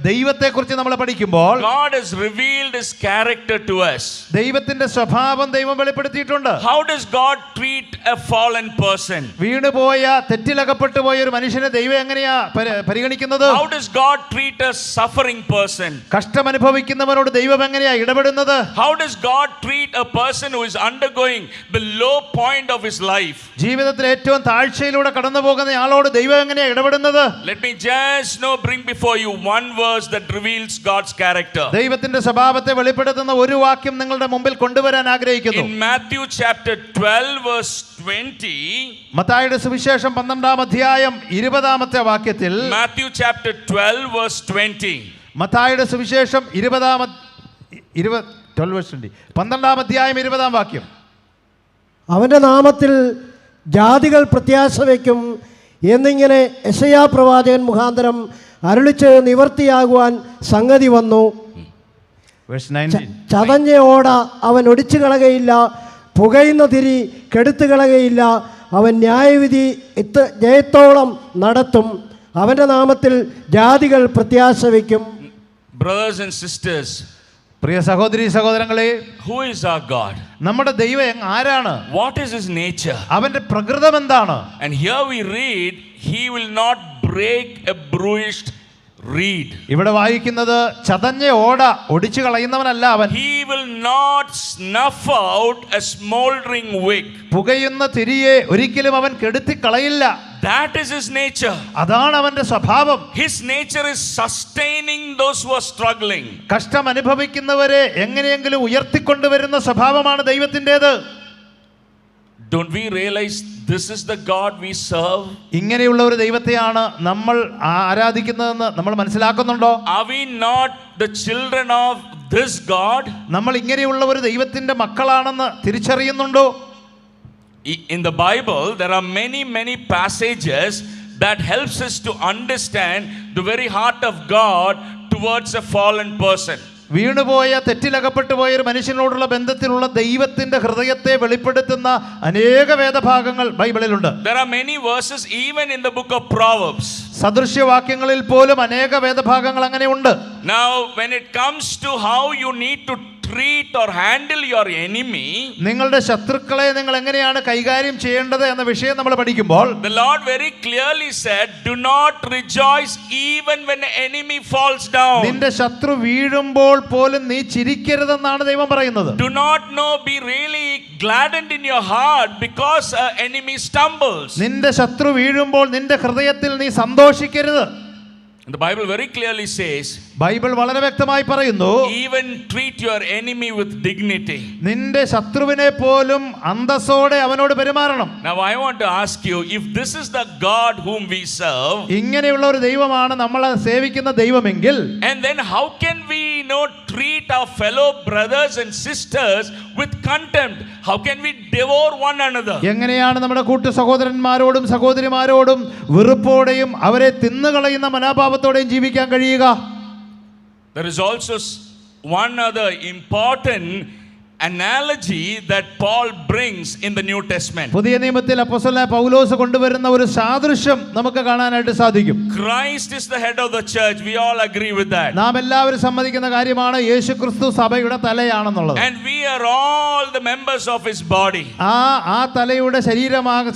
ദൈവത്തെക്കുറിച്ച് നമ്മൾ പഠിക്കുമ്പോൾ, God has revealed his character to us. ദൈവത്തിന്റെ സ്വഭാവം ദൈവം വെളിപ്പെടുത്തിയിട്ടുണ്ട്. How does God treat a fallen person? വീണുപോയ, തെറ്റിലകപ്പെട്ടു പോയ ഒരു മനുഷ്യനെ ദൈവം എങ്ങനെയാ പരിഗണിക്കുന്നത്? How does God treat a suffering person? കഷ്ടമനുഭവിക്കുന്നവരോട് ദൈവം എങ്ങനെയാ ഇടപെടുന്നത്? How does God treat a person who is undergoing the low point of his life? ജീവിതത്തിൽ ഏറ്റവും താഴ്ചയിലൂടെ കടന്നു പോകുന്ന ആളോട് ദൈവം എങ്ങനെയാ ഇടപെടുന്നത്? Let me just bring before you one verse that reveals God's character. ദൈവത്തിന്റെ സ്വഭാവത്തെ വെളിപ്പെടുത്തുന്ന ഒരു വാക്യം നിങ്ങളുടെ മുമ്പിൽ കൊണ്ടുവരാൻ ആഗ്രഹിക്കുന്നു. In Matthew chapter 12 verse 20, മത്തായിയുടെ സുവിശേഷം 12-ാം അധ്യായം 20-ാമത്തെ വാക്യത്തിൽ, Matthew chapter 12 verse 20, മത്തായിയുടെ സുവിശേഷം 12-ാം അധ്യായം 20-ാം വാക്യം, അവൻ്റെ നാമത്തിൽ ജാതികൾ പ്രത്യാശ വയ്ക്കും എന്നിങ്ങനെ യെശയ്യാ പ്രവാചകൻ മുഖാന്തരം അരുളിച്ച് നിവർത്തിയാകുവാൻ സംഗതി വന്നു. Verse 19. ചതഞ്ഞ ഓട അവൻ ഒടിച്ചു കളകയില്ല, പുകയുന്ന തിരി കെടുത്തു കളകയില്ല, അവൻ ന്യായവിധി ജയത്തോളം നടത്തും, അവൻ്റെ നാമത്തിൽ ജാതികൾ പ്രത്യാശ വയ്ക്കും. brothers and sisters, പ്രിയ സഹോദരീ സഹോദരങ്ങളെ, who is our God? നമ്മുടെ ദൈവം ആരാണ്? What is his nature? അവന്റെ പ്രകൃതം എന്താണ്? And here we read, he will not break a bruised reed. ഇവിടെ വായിക്കുന്നത് ചതഞ്ഞ ഓട ഒടിച്ചു കളയുന്നവനല്ല അവൻ. He will not snuff out a smoldering wick. പുകയുന്ന തിരിയെ ഒരിക്കലും അവൻ കെടുത്തി കളയില്ല. That is his nature. അതാണ് അവന്റെ സ്വഭാവം. His nature is sustaining those who are struggling. കഷ്ടം അനുഭവിക്കുന്നവരെ എങ്ങനെയെങ്കിലും ഉയർത്തിക്കൊണ്ടുവരുന്ന സ്വഭാവമാണ് ദൈവത്തിൻ്റെത്. Don't we realize this is the God we serve? ഇങ്ങനെയുള്ള ഒരു ദൈവത്തെയാണ് നമ്മൾ ആരാധിക്കുന്നതെന്ന് നമ്മൾ മനസ്സിലാക്കുന്നുണ്ടോ? Are we not the children of this God? നമ്മൾ ഇങ്ങനെയുള്ള ഒരു ദൈവത്തിന്റെ മക്കളാണെന്ന് തിരിച്ചറിയുന്നുണ്ടോ? In the Bible, there are many passages that helps us to understand the very heart of God towards a fallen person. വീണുപോയ, തെറ്റിലകപ്പെട്ടു പോയ ഒരു മനുഷ്യനോടുള്ള ബന്ധത്തിലുള്ള ദൈവത്തിന്റെ ഹൃദയത്തെ വെളിപ്പെടുത്തുന്ന അനേക വേദഭാഗങ്ങൾ ബൈബിളിലുണ്ട്. There are many verses even in the book of Proverbs. സദൃശ്യവാക്യങ്ങളിൽ പോലും അനേക വേദഭാഗങ്ങൾ അങ്ങനെയുണ്ട്. Now, when it comes to how you need to treat or handle your enemy, നിങ്ങളുടെ ശത്രുക്കളെ നിങ്ങൾ എങ്ങനെയാണ് കൈകാര്യം ചെയ്യേണ്ടത് എന്ന വിഷയം നമ്മൾ പഠിക്കുമ്പോൾ, the Lord very clearly said, do not rejoice even when the enemy falls down. നിന്റെ ശത്രു വീഴുമ്പോൾ പോലും നീ ചിരിക്കരുതെന്നാണ് ദൈവം പറയുന്നത്. Do not be really gladdened in your heart because an enemy stumbles. നിന്റെ ശത്രു വീഴുമ്പോൾ നിന്റെ ഹൃദയത്തിൽ നീ സന്തോഷിക്കരുത്. And the Bible very clearly says, Bible വളരെ വ്യക്തമായി പറയുന്നു, even treat your enemy with dignity. നിന്റെ ശത്രുവിനെ പോലും അന്തസ്സോടെ അവനോട് പെരുമാറണം. Now I want to ask you, if this is the God whom we serve, ഇങ്ങനെയുള്ള ഒരു ദൈവമാണ് നമ്മൾ സേവിക്കുന്ന ദൈവമെങ്കിൽ, and then how can we treat our fellow brothers and sisters with contempt? How can we devour one another? എങ്ങനെയാണ് നമ്മുടെ കൂട്ടു സഹോദരന്മാരോടും സഹോദരിമാരോടും വെറുപ്പോടെയും അവരെ തിന്നുകളയുന്ന മനോഭാവത്തോടെയും ജീവിക്കാൻ കഴിയുക? There is also one other important analogy that Paul brings in the New Testament. പുതിയ നിയമത്തിൽ അപ്പോസ്തലനായ പൗലോസ് കൊണ്ടുവരുന്ന ഒരു സാദൃശ്യം നമുക്ക് കാണാനായിട്ട് സാധിക്കും. Christ is the head of the church. We all agree with that. നാം എല്ലാവരും സമ്മതിക്കുന്ന കാര്യമാണ് യേശുക്രിസ്തു സഭയുടെ തലയാണെന്നുള്ളത്. And we are all the members of his body. ആ തലയുടെ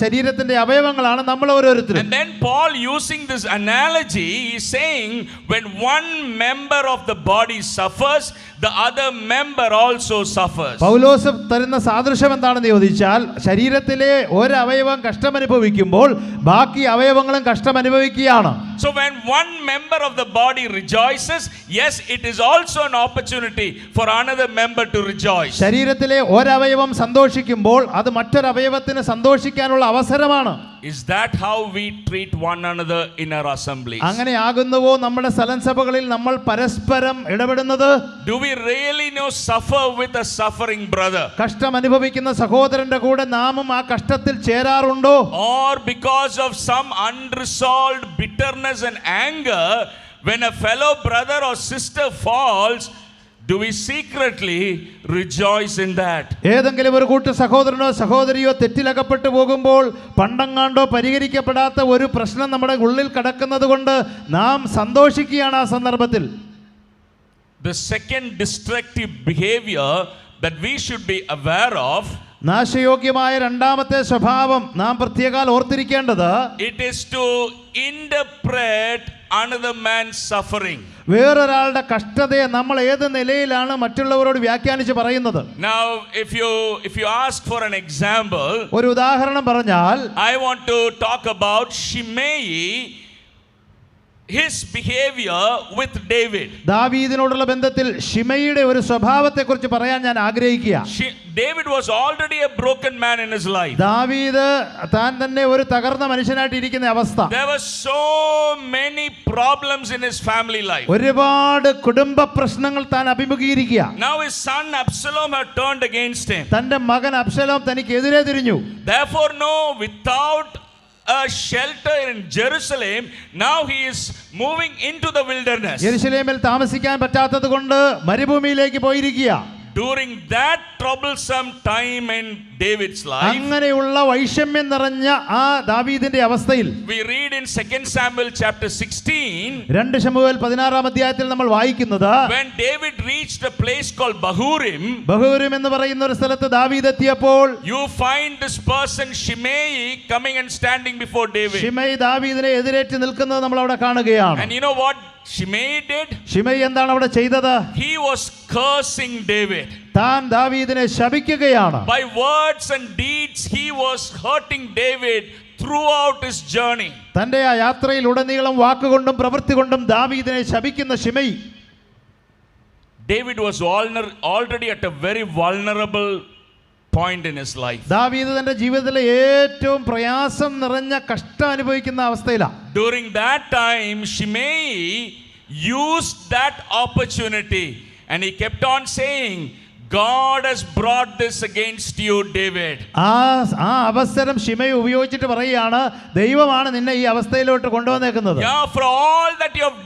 ശരീരത്തിന്റെ അവയവങ്ങളാണ് നമ്മൾ ഓരോരുത്തരും. And then Paul, using this analogy, is saying when one member of the body suffers, the other member also suffers. പൗലോസ് തരുന്ന സാദൃശ്യം എന്താണെന്ന് ചോദിച്ചാൽ, ശരീരത്തിലെ ഒരവയവം കഷ്ടമനുഭവിക്കുമ്പോൾ ബാക്കി അവയവങ്ങളും കഷ്ടമനുഭവിക്കുകയാണ്. So when one member of the body rejoices, yes, it is also an opportunity for another member to rejoice. ശരീരത്തിലെ ഒരവയവം സന്തോഷിക്കുമ്പോൾ അത് മറ്റൊരവയവത്തിന് സന്തോഷിക്കാനുള്ള അവസരമാണ്. Is that how we treat one another in our assemblies? അങ്ങനെയാകുന്നുവോ നമ്മുടെ സ്ഥലം സഭകളിൽ നമ്മൾ പരസ്പരം ഇടപെടുന്നത്? Do we really suffer with a suffering brother? കഷ്ടം അനുഭവിക്കുന്ന സഹോദരന്റെ കൂടെ നാമും ആ കഷ്ടത്തിൽ ചേരാറുണ്ടോ? Or because of some unresolved bitterness and anger, when a fellow brother or sister falls, do we secretly rejoice in that? ഏതെങ്കിലും ഒരു കൂട്ട സഹോദരനോ സഹോദരിയോ തെറ്റിലകപ്പെട്ടു പോകുമ്പോൾ പണ്ടങ്ങാണ്ടോ പരിഹരിക്കപ്പെടാത്ത ഒരു പ്രശ്നം നമ്മുടെ ഉള്ളിൽ കിടക്കുന്നത് കൊണ്ട് നാം സന്തോഷിക്കുകയാണ് ആ സന്ദർഭത്തിൽ. The second destructive behavior that we should be aware of, നാശയോഗ്യമായ രണ്ടാമത്തെ സ്വഭാവം നാം പ്രത്യേകം ഓർത്തിരിക്കേണ്ടത്, it is to interpret another man's suffering. വേറൊരാളുടെ കഷ്ടതയെ നമ്മൾ ഏത് നിലയിലാണ് മറ്റുള്ളവരോട് വ്യാഖ്യാനിച്ച് പറയുന്നത്. Now if you ask for an example, ഒരു ഉദാഹരണം പറഞ്ഞാൽ, I want to talk about Shimei, his behavior with David. ദാവീദിനോടുള്ള ബന്ധത്തിൽ ശിമെയിയുടെ ഒരു സ്വഭാവത്തെക്കുറിച്ച് പറയാൻ ഞാൻ ആഗ്രഹിക്കുക. David was already a broken man in his life. ദാവീദ് താൻ തന്നെ ഒരു തകർന്ന മനുഷ്യനായിട്ട് ഇരിക്കുന്ന അവസ്ഥ. There were so many problems in his family life. ഒരുപാട് കുടുംബ പ്രശ്നങ്ങൾ താൻ അഭിമുഖീകരിക്കുക. Now his son Absalom had turned against him. തന്റെ മകൻ അബ്ശലോം തനിക്കെതിരെ തിരിഞ്ഞു. Therefore without a shelter in Jerusalem, now he is moving into the wilderness. യെരുശലേമിൽ താമസിക്കാൻ പറ്റാത്തത് കൊണ്ട് മരുഭൂമിയിലേക്ക് പോയിരിക്കുക. During that troublesome time in David's life, അങ്ങനെയുള്ള വൈഷമ്യം നിറഞ്ഞ ആ ദാവീദിന്റെ അവസ്ഥയിൽ we read in 2 Samuel chapter 16, 2 ശമൂവേൽ 16-ാം അധ്യായത്തിൽ നമ്മൾ വായിക്കുന്നത്, when David reached a place called Bahurim, ബഹൂരിം എന്ന് പറയുന്ന ഒരു സ്ഥലത്ത് ദാവീദ് എത്തിയപ്പോൾ you find this person Shimei coming and standing before David. Shimei ദാവീദിനെ എതിരേറ്റ് നിൽക്കുന്നത് നമ്മൾ അവിടെ കാണുകയാണ്. And you know what Shimei did? Shimei എന്താണ് അവിടെ ചെയ്തത്? He was cursing David. താൻ ദാവീദിനെ ശപിക്കുകയാണ്. By words and deeds he was hurting David throughout his journey. തന്റെ ആ യാത്രയിൽ ഉടനീളം വാക്കുകൊണ്ടും പ്രവൃത്തി കൊണ്ടും ദാവീദിനെ ശപിക്കുന്ന Shimei. David was already at a very vulnerable point in his life. ദാവീദ് തന്റെ ജീവിതത്തിലെ ഏറ്റവും പ്രയാസം നിറഞ്ഞ കഷ്ടം അനുഭവിക്കുന്ന അവസ്ഥയിലാണ്. During that time Shimei used that opportunity and he kept on saying, God has brought this against you, David. ആ അവസരം ശിമെയി ഉപയോഗിച്ചിട്ട് പറയുകയാണ്, ദൈവമാണ് നിന്നെ ഈ അവസ്ഥയിലോട്ട് കൊണ്ടുവന്നേക്കുന്നത്. Yeah, for all that you have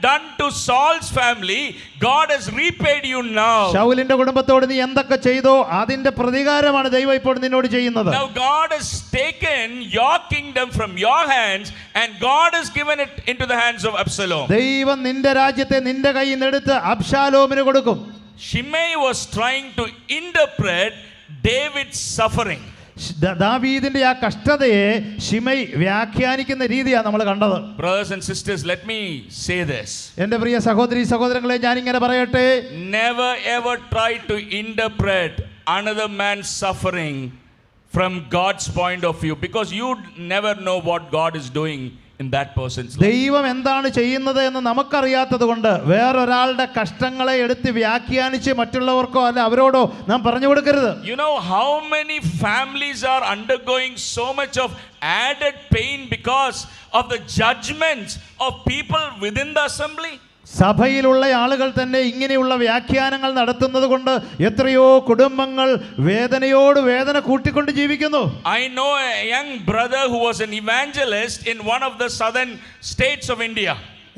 done to Saul's family, God has repaid you now. ശൗലിന്റെ കുടുംബത്തോട് നീ എന്തൊക്കെ ചെയ്തോ അതിന്റെ പ്രതികാരമാണ് ദൈവം ഇപ്പോൾ നിന്നോട് ചെയ്യുന്നത്. Now God has taken your kingdom from your hands and God has given it into the hands of Absalom. ദൈവം നിന്റെ രാജ്യത്തെ നിന്റെ കയ്യിൽ നിന്ന് എടുത്ത് അബ്ശാലോമിന് കൊടുക്കും. Shimei was trying to interpret David's suffering. ദാവീദിന്റെ ആ കഷ്ടതയെ ശിമെയി വ്യാഖ്യാനിക്കുന്ന രീതിയാണ് നമ്മൾ കണ്ടത്. Brothers and sisters, let me say this. എൻ്റെ പ്രിയ സഹോദരി സഹോദരങ്ങളെ, ഞാൻ ഇങ്ങനെ പറയട്ടെ, Never ever try to interpret another man's suffering from God's point of view, because you never know what God is doing in that person's life. ദൈവം എന്താണ് ചെയ്യുന്നത് എന്ന് നമുക്കറിയാത്തത് കൊണ്ട് വേറൊരാളുടെ കഷ്ടങ്ങളെ എടുത്ത് വ്യാഖ്യാനിച്ച് മറ്റുള്ളവർക്കോ അല്ല അവരോടോ നാം പറഞ്ഞു കൊടുക്കരുത്. You know how many families are undergoing so much of added pain because of the judgments of people within the assembly? സഭയിലുള്ള ആളുകൾ തന്നെ ഇങ്ങനെയുള്ള വ്യാഖ്യാനങ്ങൾ നടത്തുന്നത് കൊണ്ട് എത്രയോ കുടുംബങ്ങൾ വേദനയോട് വേദന കൂട്ടിക്കൊണ്ട് ജീവിക്കുന്നു. I know a young brother who was an evangelist in one of the southern states of India.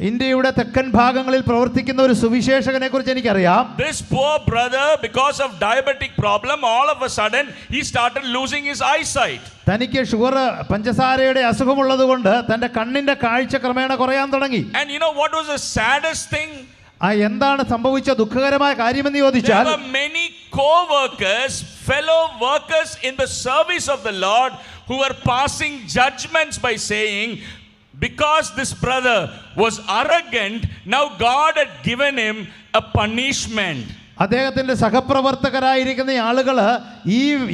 ഇന്ത്യയുടെ തെക്കൻ ഭാഗങ്ങളിൽ പ്രവർത്തിക്കുന്ന ഒരു സുവിശേഷകനെ കുറിച്ച് എനിക്കറിയാം. This poor brother, because of diabetic problem, all of a sudden he started losing his eyesight. തനിക്ക് sugar പഞ്ചസാരയുടെ അസുഖമുള്ളത് കൊണ്ട് തന്റെ കണ്ണിന്റെ കാഴ്ച ക്രമേണ കുറയാൻ തുടങ്ങി. And you know what was the saddest thing? എന്താണ് സംഭവിച്ച ദുഃഖകരമായ കാര്യമെന്ന് ചോദിച്ചാൽ, there were many co-workers, fellow workers in the service of the Lord who were passing judgments by saying, because this brother was arrogant, now God had given him a punishment. അദ്ദേഹത്തിന്റെ സഹപ്രവർത്തകരായിരിക്കുന്ന ആളുകൾ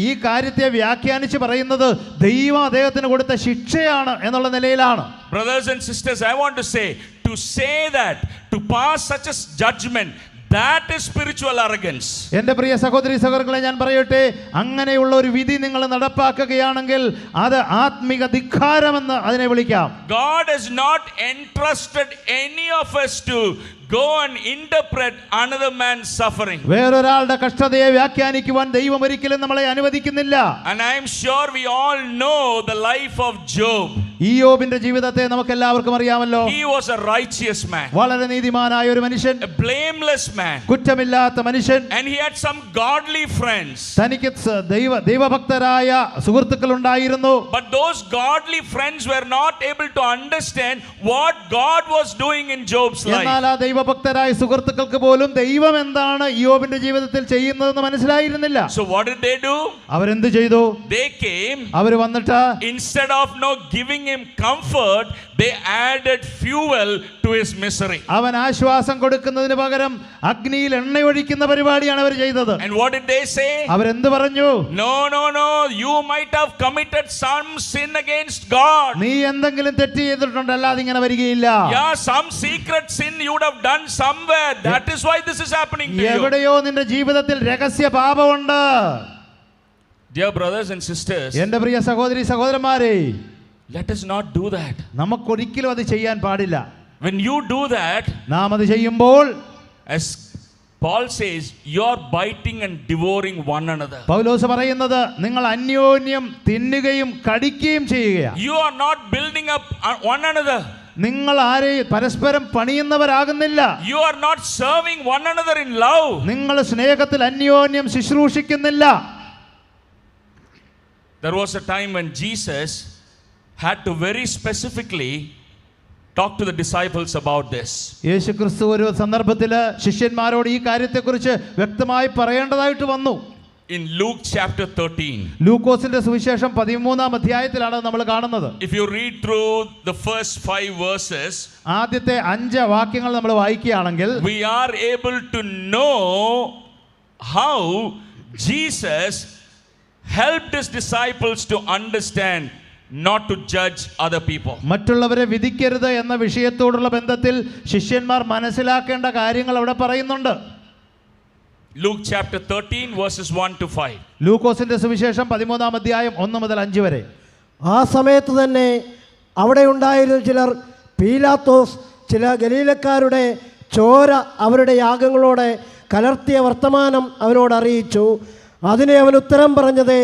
ഈ കാര്യത്തെ വ്യാഖ്യാനിച്ച് പറയുന്നത് ദൈവം അദ്ദേഹത്തിന് കൊടുത്ത ശിക്ഷയാണ് എന്നുള്ള നിലയിലാണ്. Brothers and sisters, I want to say that, to pass such a judgment, that is spiritual arrogance. എൻ്റെ പ്രിയ സഹോദരി സഹോദരങ്ങളെ, ഞാൻ പറയട്ടെ, അങ്ങനെയുള്ള ഒരു വിധി നിങ്ങൾ നടപ്പാക്കുകയാണെങ്കിൽ അത് ആത്മിക ധിക്കാരമെന്ന് അതിനെ വിളിക്കാം. God has not entrusted any of us to go and interpret another man's suffering. വേറൊരാളുടെ കഷ്ടതയെ വ്യാഖ്യാനിക്കുവാൻ ദൈവം ഒരിക്കലും നമ്മളെ അനുവദിക്കുന്നില്ല. And I am sure we all know the life of Job. ഇയ്യോബിന്റെ ജീവിതത്തെ നമുക്ക് എല്ലാവർക്കും അറിയാമല്ലോ. He was a righteous man, വളരെ നീതിമാനായ ഒരു മനുഷ്യൻ, a blameless man, കുറ്റമില്ലാത്ത മനുഷ്യൻ. and he had some godly friends. തനിക്ക് ദൈവഭക്തരായ സുഹൃത്തുക്കൾ ഉണ്ടായിരുന്നു. But those godly friends were not able to understand what God was doing in Job's life. എന്നാൽ ആ ദൈവഭക്തരായ സുഹൃത്തുക്കൾക്ക് പോലും ദൈവം എന്താണ് ഇയ്യോബിന്റെ ജീവിതത്തിൽ ചെയ്യുന്നതെന്ന് മനസ്സിലായിരുന്നില്ല. So what did they do? അവരെന്ത് ചെയ്തു? They came, അവർ വന്നിട്ട് instead of giving him comfort, they added fuel to his misery. അവൻ ആശ്വാസം കൊടുക്കുന്നതിന് പകരം അഗ്നിയിൽ എണ്ണ ഒഴിക്കുന്ന പരിപാടിയാണ് അവർ ചെയ്തത്. And what did they say? അവരെന്ത് പറഞ്ഞു? No, you might have committed some sin against God. നീ എന്തെങ്കിലും തെറ്റ് ചെയ്തിട്ടുണ്ട്, അല്ലാതെ ഇങ്ങനെ വരികയില്ല. Yeah, some secret sin you would have done somewhere. That is why this is happening to you. എവിടെയോ നിന്റെ ജീവിതത്തിൽ രഹസ്യ പാപമുണ്ട്. Dear brothers and sisters, എൻ്റെ പ്രിയ സഹോദരി സഹോദരന്മാരെ, let us not do that. നമുക്കൊരിക്കലും അത് ചെയ്യാൻ പാടില്ല. When you do that, നാം അത് ചെയ്യുമ്പോൾ, as Paul says, you are biting and devouring one another. പൗലോസ് പറയുന്നത്, നിങ്ങൾ അന്യോന്യം തിന്നുകയും കടിക്കുകയും ചെയ്യുകയാണ്. You are not building up one another. നിങ്ങൾ ആരെയും പരസ്പരം പണിയുന്നവരാകുന്നില്ല. You are not serving one another in love. നിങ്ങൾ സ്നേഹത്തിൽ അന്യോന്യം ശുശ്രൂഷിക്കുന്നില്ല. There was a time when Jesus had to very specifically talk to the disciples about this. യേശുക്രിസ്തു ഒരു സന്ദർഭത്തിൽ ശിഷ്യന്മാരോട് ഈ കാര്യത്തെക്കുറിച്ച് വ്യക്തമായി പറയേണ്ടതായിട്ട് വന്നു. In Luke chapter 13, ലൂക്കോസിന്റെ സുവിശേഷം 13-ാം അധ്യായത്തിലാണ് നമ്മൾ കാണുന്നത്. if you read through the first 5 verses, ആദ്യത്തെ 5 വാക്യങ്ങൾ നമ്മൾ വായിക്കുകയാണെങ്കിൽ we are able to know how Jesus helped his disciples to understand not to judge other people. മറ്റുള്ളവരെ വിധിക്കരുത് എന്ന വിഷയത്തോടുള്ള ബന്ധത്തിൽ ശിഷ്യന്മാർ മനസ്സിലാക്കേണ്ട കാര്യങ്ങൾ അവിടെ പറയുന്നുണ്ട്. Luke chapter 13 verses 1 to 5. ലൂക്കോസിന്റെ സുവിശേഷം 13-ാം അധ്യായം 1 മുതൽ 5 വരെ. ആ സമയത്ത് തന്നെ അവിടെ ഉണ്ടായിരുന്ന ചിലർ പീലാത്തോസ് ചില ഗലീലക്കാരുടെ ചോര അവരുടെ യാഗങ്ങളോടെ കലർത്തിയ വർത്തമാനം അവനോട് അറിയിച്ചു. അതിനെ അവൻ ഉത്തരം പറഞ്ഞത്,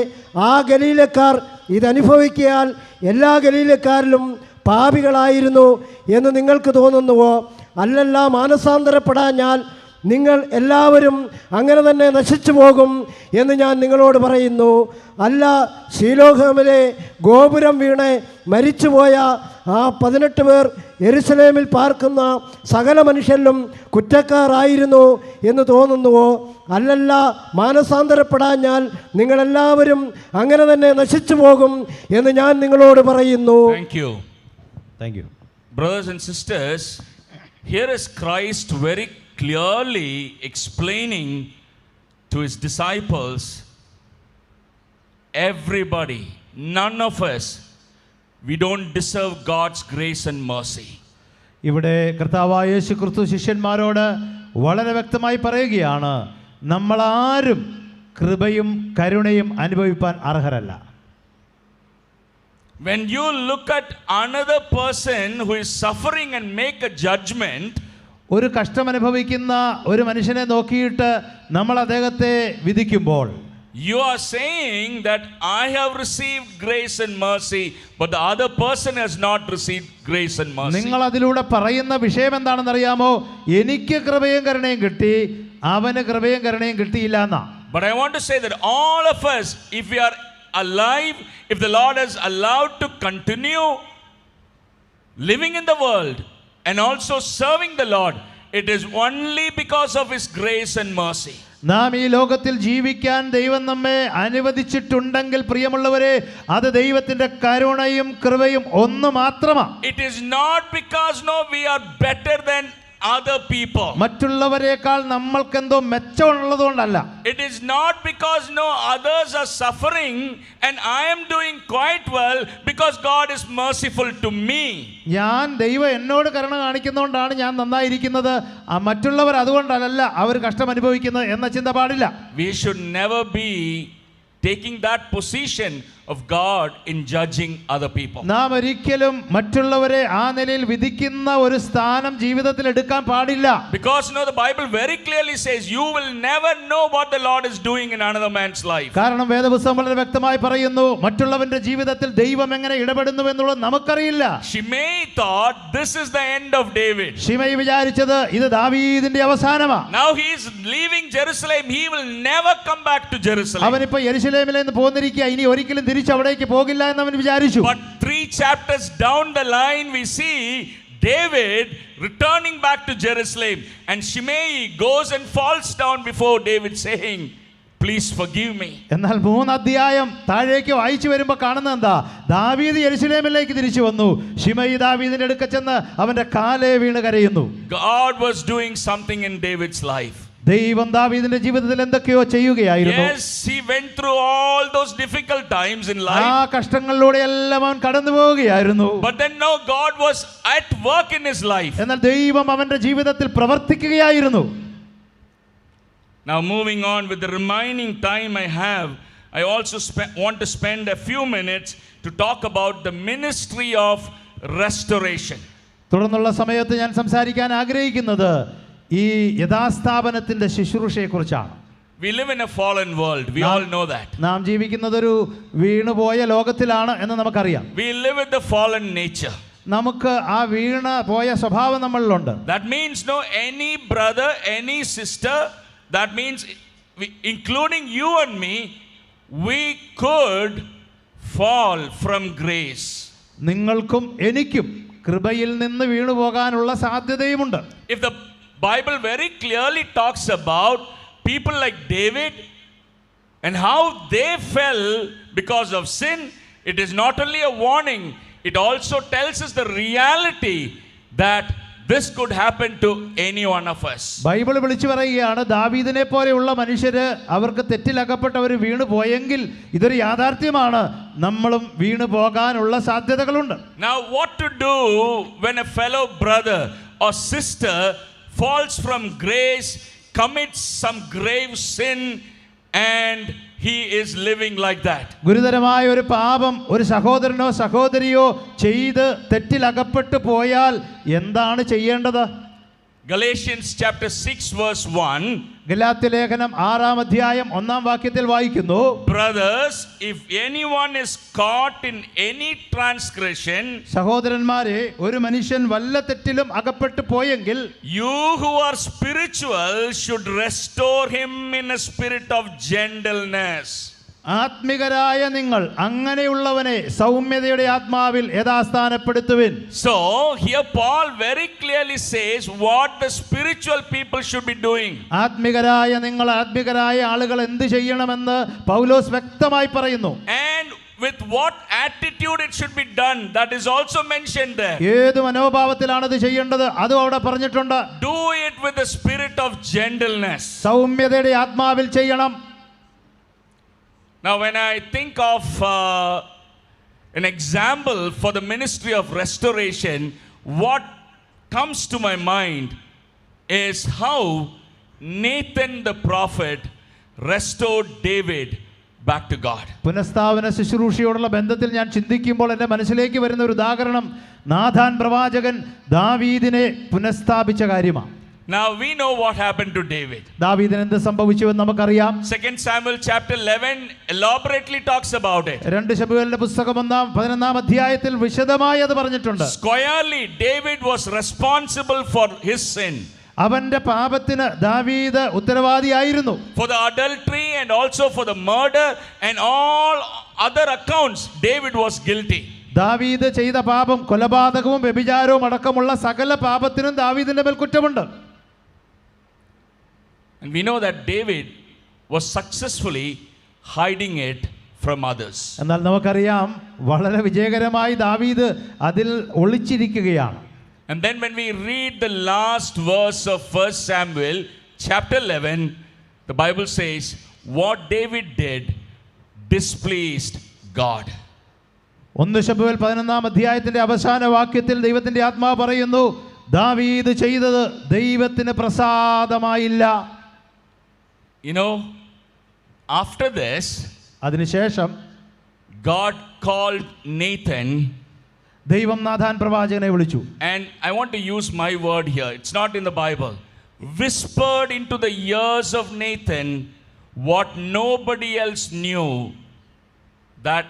ആ ഗലീലക്കാർ ഇതനുഭവിക്കാൻ എല്ലാ ഗലീലക്കാരിലും പാപികളായിരുന്നു എന്ന് നിങ്ങൾക്ക് തോന്നുന്നുവോ? അല്ലല്ല, മാനസാന്തരപ്പെടാഞ്ഞാൽ നിങ്ങൾ എല്ലാവരും അങ്ങനെ തന്നെ നശിച്ചു പോകും എന്ന് ഞാൻ നിങ്ങളോട് പറയുന്നു. അല്ല, ശീലോഹമിലെ ഗോപുരം വീണ് മരിച്ചുപോയ ആ 18 പേർ യെരുശലേമിൽ പാർക്കുന്ന സകല മനുഷ്യരിലും കുറ്റക്കാരായിരുന്നു എന്ന് തോന്നുന്നുവോ? അല്ലല്ല, മാനസാന്തരപ്പെടാഞ്ഞാൽ നിങ്ങളെല്ലാവരും അങ്ങനെ തന്നെ നശിച്ചു പോകും എന്ന് ഞാൻ നിങ്ങളോട് പറയുന്നു. Thank you. Brothers and sisters, here is Christ very clearly explaining to his disciples, everybody, none of us, we don't deserve God's grace and mercy. ഇവിടെ കർത്താവായ യേശുക്രിസ്തു ശിഷ്യന്മാരോട് വളരെ വ്യക്തമായി പറയുകയാണ്, നമ്മളാരും കൃപയും കരുണയും അനുഭവിപ്പാൻ അർഹരല്ല. When you look at another person who is suffering and make a judgment, ഒരു കഷ്ടമനുഭവിക്കുന്ന ഒരു മനുഷ്യനെ നോക്കിയിട്ട് നമ്മൾ അദ്ദേഹത്തെ വിധിക്കുമ്പോൾ, you are saying that I have received grace and mercy, but the other person has not received grace and mercy. നിങ്ങൾ അതിലൂടെ പറയുന്ന വിഷയം എന്താണെന്ന് അറിയാമോ? എനിക്ക് കൃപയും കരുണയും കിട്ടി, അവന് കൃപയും കരുണയും കിട്ടിയില്ല എന്നാ. But I want to say that all of us, if we are alive, if the Lord has allowed to continue living in the world and also serving the Lord, it is only because of his grace and mercy. നാം ഈ ലോകത്തിൽ ജീവിക്കാൻ ദൈവം നമ്മെ അനുവദിച്ചിട്ടുണ്ടെങ്കിൽ പ്രിയമുള്ളവരെ, അത് ദൈവത്തിന്റെ കരുണയും കൃപയും ഒന്ന് മാത്രമാണ്. It is not because we are better than other people. മറ്റുള്ളവരെക്കാൾ നമ്മൾക്കെന്തോ മെച്ചമുള്ളതുകൊണ്ടല്ല. It is not because no others are suffering and I am doing quite well because God is merciful to me. ഞാൻ ദൈവം എന്നോട് കരുണ കാണിക്കുന്നതുകൊണ്ടാണ് ഞാൻ നന്നായിരിക്കുന്നത്, മറ്റുള്ളവർ അതുകൊണ്ടല്ല അവർ കഷ്ടം അനുഭവിക്കുന്നത് എന്ന ചിന്ത പാടില്ല. We should never be taking that position of God in judging other people. നാം ഒരിക്കലും മറ്റുള്ളവരെ ആ നിലയിൽ വിധിക്കുന്ന ഒരു സ്ഥാനം ജീവിതത്തിൽ എടുക്കാൻ പാടില്ല. Because the Bible very clearly says you will never know what the Lord is doing in another man's life. കാരണം വേദപുസ്തകം വളരെ വ്യക്തമായി പറയുന്നു, മറ്റുള്ളവന്റെ ജീവിതത്തിൽ ദൈവം എങ്ങനെ ഇടപെടുന്നു എന്നുള്ളത് നമുക്കറിയില്ല. Shimei thought this is the end of David. Shimei വിചാരിച്ചത് ഇത് ദാവീദിന്റെ അവസാനമാണ്. Now he is leaving Jerusalem. He will never come back to Jerusalem. അവനിപ്പോ യെരുശലേമിൽ നിന്ന് പോന്നിരിക്കുക, ഇനി ഒരിക്കലും തിരിച്ച് അവിടേക്ക് പോകില്ല എന്ന് അവൻ വിചാരിച്ചു. But 3 chapters down the line we see David returning back to Jerusalem, and Shimei goes and falls down before David saying, please forgive me. എന്നാൽ 3 അധ്യായം താഴേക്ക് വായിച്ചു വരുമ്പോൾ കാണുന്നത് എന്താ? ദാവീദ് യെരുശലേമിലേക്ക് തിരിച്ചു വന്നു. ശിമയി ദാവീദിന്റെ അടുക്കൽ ചെന്ന് അവന്റെ കാലേ വീണ് കരയുന്നു. God was doing something in David's life. ദൈവം ദാവീദിന്റെ ജീവിതത്തിൽ എന്തൊക്കെയോ ചെയ്യുകയായിരുന്നു. Yes, he went through all those difficult times in life. ആ കഷ്ടങ്ങളിലൂടെ എല്ലാം അവൻ കടന്നു പോവുകയായിരുന്നു. But then now God was at work in his life. എന്നാൽ ദൈവം അവന്റെ ജീവിതത്തിൽ പ്രവർത്തിക്കുകയായിരുന്നു. Now moving on with the remaining time I have, I also want to spend a few minutes to talk about the ministry of restoration. തുടർന്നുള്ള സമയത്ത് ഞാൻ സംസാരിക്കാൻ ആഗ്രഹിക്കുന്നത് ഈ യഥാസ്ഥാപനത്തിന്റെ ശുശ്രൂഷയെക്കുറിച്ചാണ്. We live in a fallen world. We all know that. നാം ജീവിക്കുന്നതൊരു വീണുപോയ ലോകത്തിലാണ് എന്ന് നമുക്കറിയാം. We live with the fallen nature. നമുക്ക് ആ വീണ പോയ സ്വഭാവം നമ്മളിലുണ്ട്. That means any brother, any sister, that means including you and me, we could fall from grace. നിങ്ങൾക്കും എനിക്കും കൃപയിൽ നിന്ന് വീണു പോകാനുള്ള സാധ്യതയുമുണ്ട്. If the Bible very clearly talks about people like David and how they fell because of sin, it is not only a warning, it also tells us the reality that this could happen to any one of us. Bible വിളിച്ചു പറയുകയാണ്, ദാവീദിനെ പോലെയുള്ള മനുഷ്യര് അവർക്ക് തെറ്റിലകപ്പെട്ടവർ വീണു പോയെങ്കിൽ ഇതൊരു യാഥാർത്ഥ്യമാണ്, നമ്മളും വീണു പോകാനുള്ള സാധ്യതകളുണ്ട്. Now what to do when a fellow brother or sister falls from grace, commits some grave sin, and he is living like that? ഗുരുതരമായ ഒരു പാപം ഒരു സഹോദരനോ സഹോദരിയോ ചെയ്ത് തെറ്റിലകപ്പെട്ടു പോയാൽ എന്താണ് ചെയ്യേണ്ടത്? Galatians chapter 6 verse 1. ഗലാത്യ ലേഖനം 6 അധ്യായം 1 വാക്യത്തിൽ വായിക്കുന്നു, Brothers, if anyone is caught in any transgression, സഹോദരന്മാരെ, ഒരു മനുഷ്യൻ വല്ല തെറ്റിലും അകപ്പെട്ടു പോയെങ്കിൽ you who are spiritual should restore him in a spirit of gentleness. ആത്മികരായ നിങ്ങൾ അങ്ങനെയുള്ളവനെ സൗമ്യതയുടെ ആത്മാവിൽ യഥാസ്ഥാനപ്പെടുത്തുവിൻ. So here Paul very clearly says what the spiritual people should be doing. ആത്മികരായ നിങ്ങൾ, ആത്മികരായ ആളുകൾ എന്ത് ചെയ്യണമെന്ന് പൗലോസ് വ്യക്തമായി പറയുന്നു. And with what attitude it should be done, that is also mentioned there. ഏത് മനോഭാവത്തിലാണ് ഇത് ചെയ്യേണ്ടത് അതും അവിടെ പറഞ്ഞിട്ടുണ്ട്. Do it with the spirit of gentleness. സൗമ്യതയുടെ ആത്മാവിൽ ചെയ്യണം. Now when I think of an example for the ministry of restoration, what comes to my mind is how Nathan the prophet restored David back to God. പുനഃസ്ഥാപന ശുശ്രൂഷയോടുള്ള ബന്ധത്തിൽ ഞാൻ ചിന്തിക്കുമ്പോൾ എൻ്റെ മനസ്സിലേക്ക് വരുന്ന ഒരു ഉദാഹരണം നാഥാൻ പ്രവാചകൻ ദാവീദിനെ പുനഃസ്ഥാപിച്ച കാര്യമാണ്. Now we know what happened to David. ദാവീദിന് എന്ത് സംഭവിച്ചുവെന്ന് നമുക്കറിയാം. 2 Samuel chapter 11 elaborately talks about it. 2 ശമൂവേലിന്റെ പുസ്തകം 11 അധ്യായത്തിൽ വിശദമായി അത് പറഞ്ഞിട്ടുണ്ട്. Squarely David was responsible for his sin. അവന്റെ പാപത്തിന് ദാവീദ് ഉത്തരവാദിയായിരുന്നു. For the adultery and also for the murder and all other accounts, David was guilty. ദാവീദ് ചെയ്ത പാപം, കൊലപാതകവും വ്യഭിചാരവും അടക്കമുള്ള സകല പാപത്തിനും ദാവീദിന്റെ മേൽ കുറ്റമുണ്ട്. And we know that David was successfully hiding it from others. എന്നാൽ നമുക്കറിയാം വളരെ വിജയകരമായി ദാവീദ് അതിൽ ഒളിച്ചിരിക്കുകയാണ്. And then when we read the last verse of 1 Samuel chapter 11, the Bible says, what David did displeased God. 1 ശമൂവേൽ 11-ാം അധ്യായത്തിന്റെ അവസാന വാക്യത്തിൽ ദൈവത്തിന്റെ ആത്മാവ് പറയുന്നു, ദാവീദ് ചെയ്തത് ദൈവത്തിന് പ്രസാദമായില്ല. You know, after this, അതിനുശേഷം God called Nathan, ദൈവം നാഥാൻ പ്രവാചകനെ വിളിച്ചു. and I want to use my word here, it's not in the Bible, whispered into the ears of Nathan what nobody else knew, that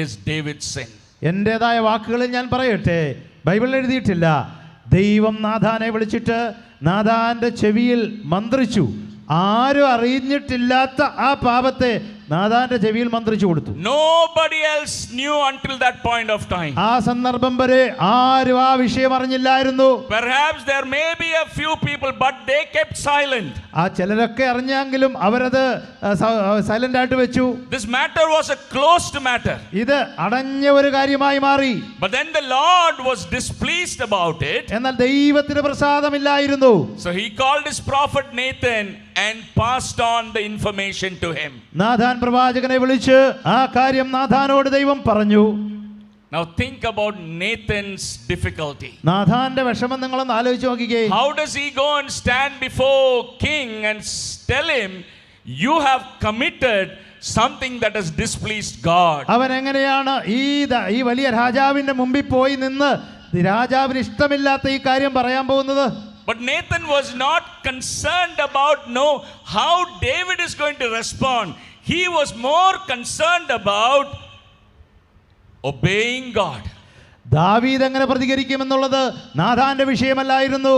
is David's sin. എൻ്റെതായ വാക്കുകളിൽ ഞാൻ പറയട്ടെ, ബൈബിളിൽ എഴുതിയിട്ടില്ല. ദൈവം നാഥാനെ വിളിച്ചിട്ട് നാഥാന്റെ ചെവിയിൽ മന്ത്രിച്ചു. ആരും അറിഞ്ഞിട്ടില്ലാത്ത ആ പാപത്തെ നാഥാന്റെ ചെവിയിൽ മന്ത്രിച്ചു കൊടുത്തു. Nobody else knew until that point of time. ആ സന്ദർഭം വരെ ആരും ആ വിഷയം അറിഞ്ഞില്ലായിരുന്നു. Perhaps there may be a few people, but they kept silent. ആ ചിലരൊക്കെ അറിഞ്ഞെങ്കിലും അവരത് സൈലന്റ് ആയിട്ട് വെച്ചു. This matter was a closed matter. ഇത് അടഞ്ഞ ഒരു കാര്യമായി മാറി. But then the Lord was displeased about it. എന്നാൽ ദൈവത്തിന് പ്രസാദമില്ലായിരുന്നു. So he called his prophet Nathan and passed on the information to him. Nathan പ്രവാചകനെ വിളിച്ച് ആ കാര്യം നാഥാനോട് ദൈവം പറഞ്ഞു. Now think about Nathan's difficulty. നാഥാന്റെ വിഷമം നിങ്ങളൊന്ന് ആലോചിച്ച് നോക്കിക്കേ. How does he go and stand before king and tell him, you have committed something that has displeased God? അവൻ എങ്ങനെയാണ് ഈ വലിയ രാജാവിന്റെ മുമ്പിൽ പോയി നിന്ന് രാജാവിന് ഇഷ്ടമില്ലാത്ത ഈ കാര്യം പറയാൻ പോകുന്നത്? But Nathan was not concerned about how David is going to respond. He was more concerned about obeying God. ദാവീദ് എങ്ങനെ പ്രതികരിക്കുമെന്നുള്ളത് നാഥാന്റെ വിഷയമല്ലായിരുന്നു,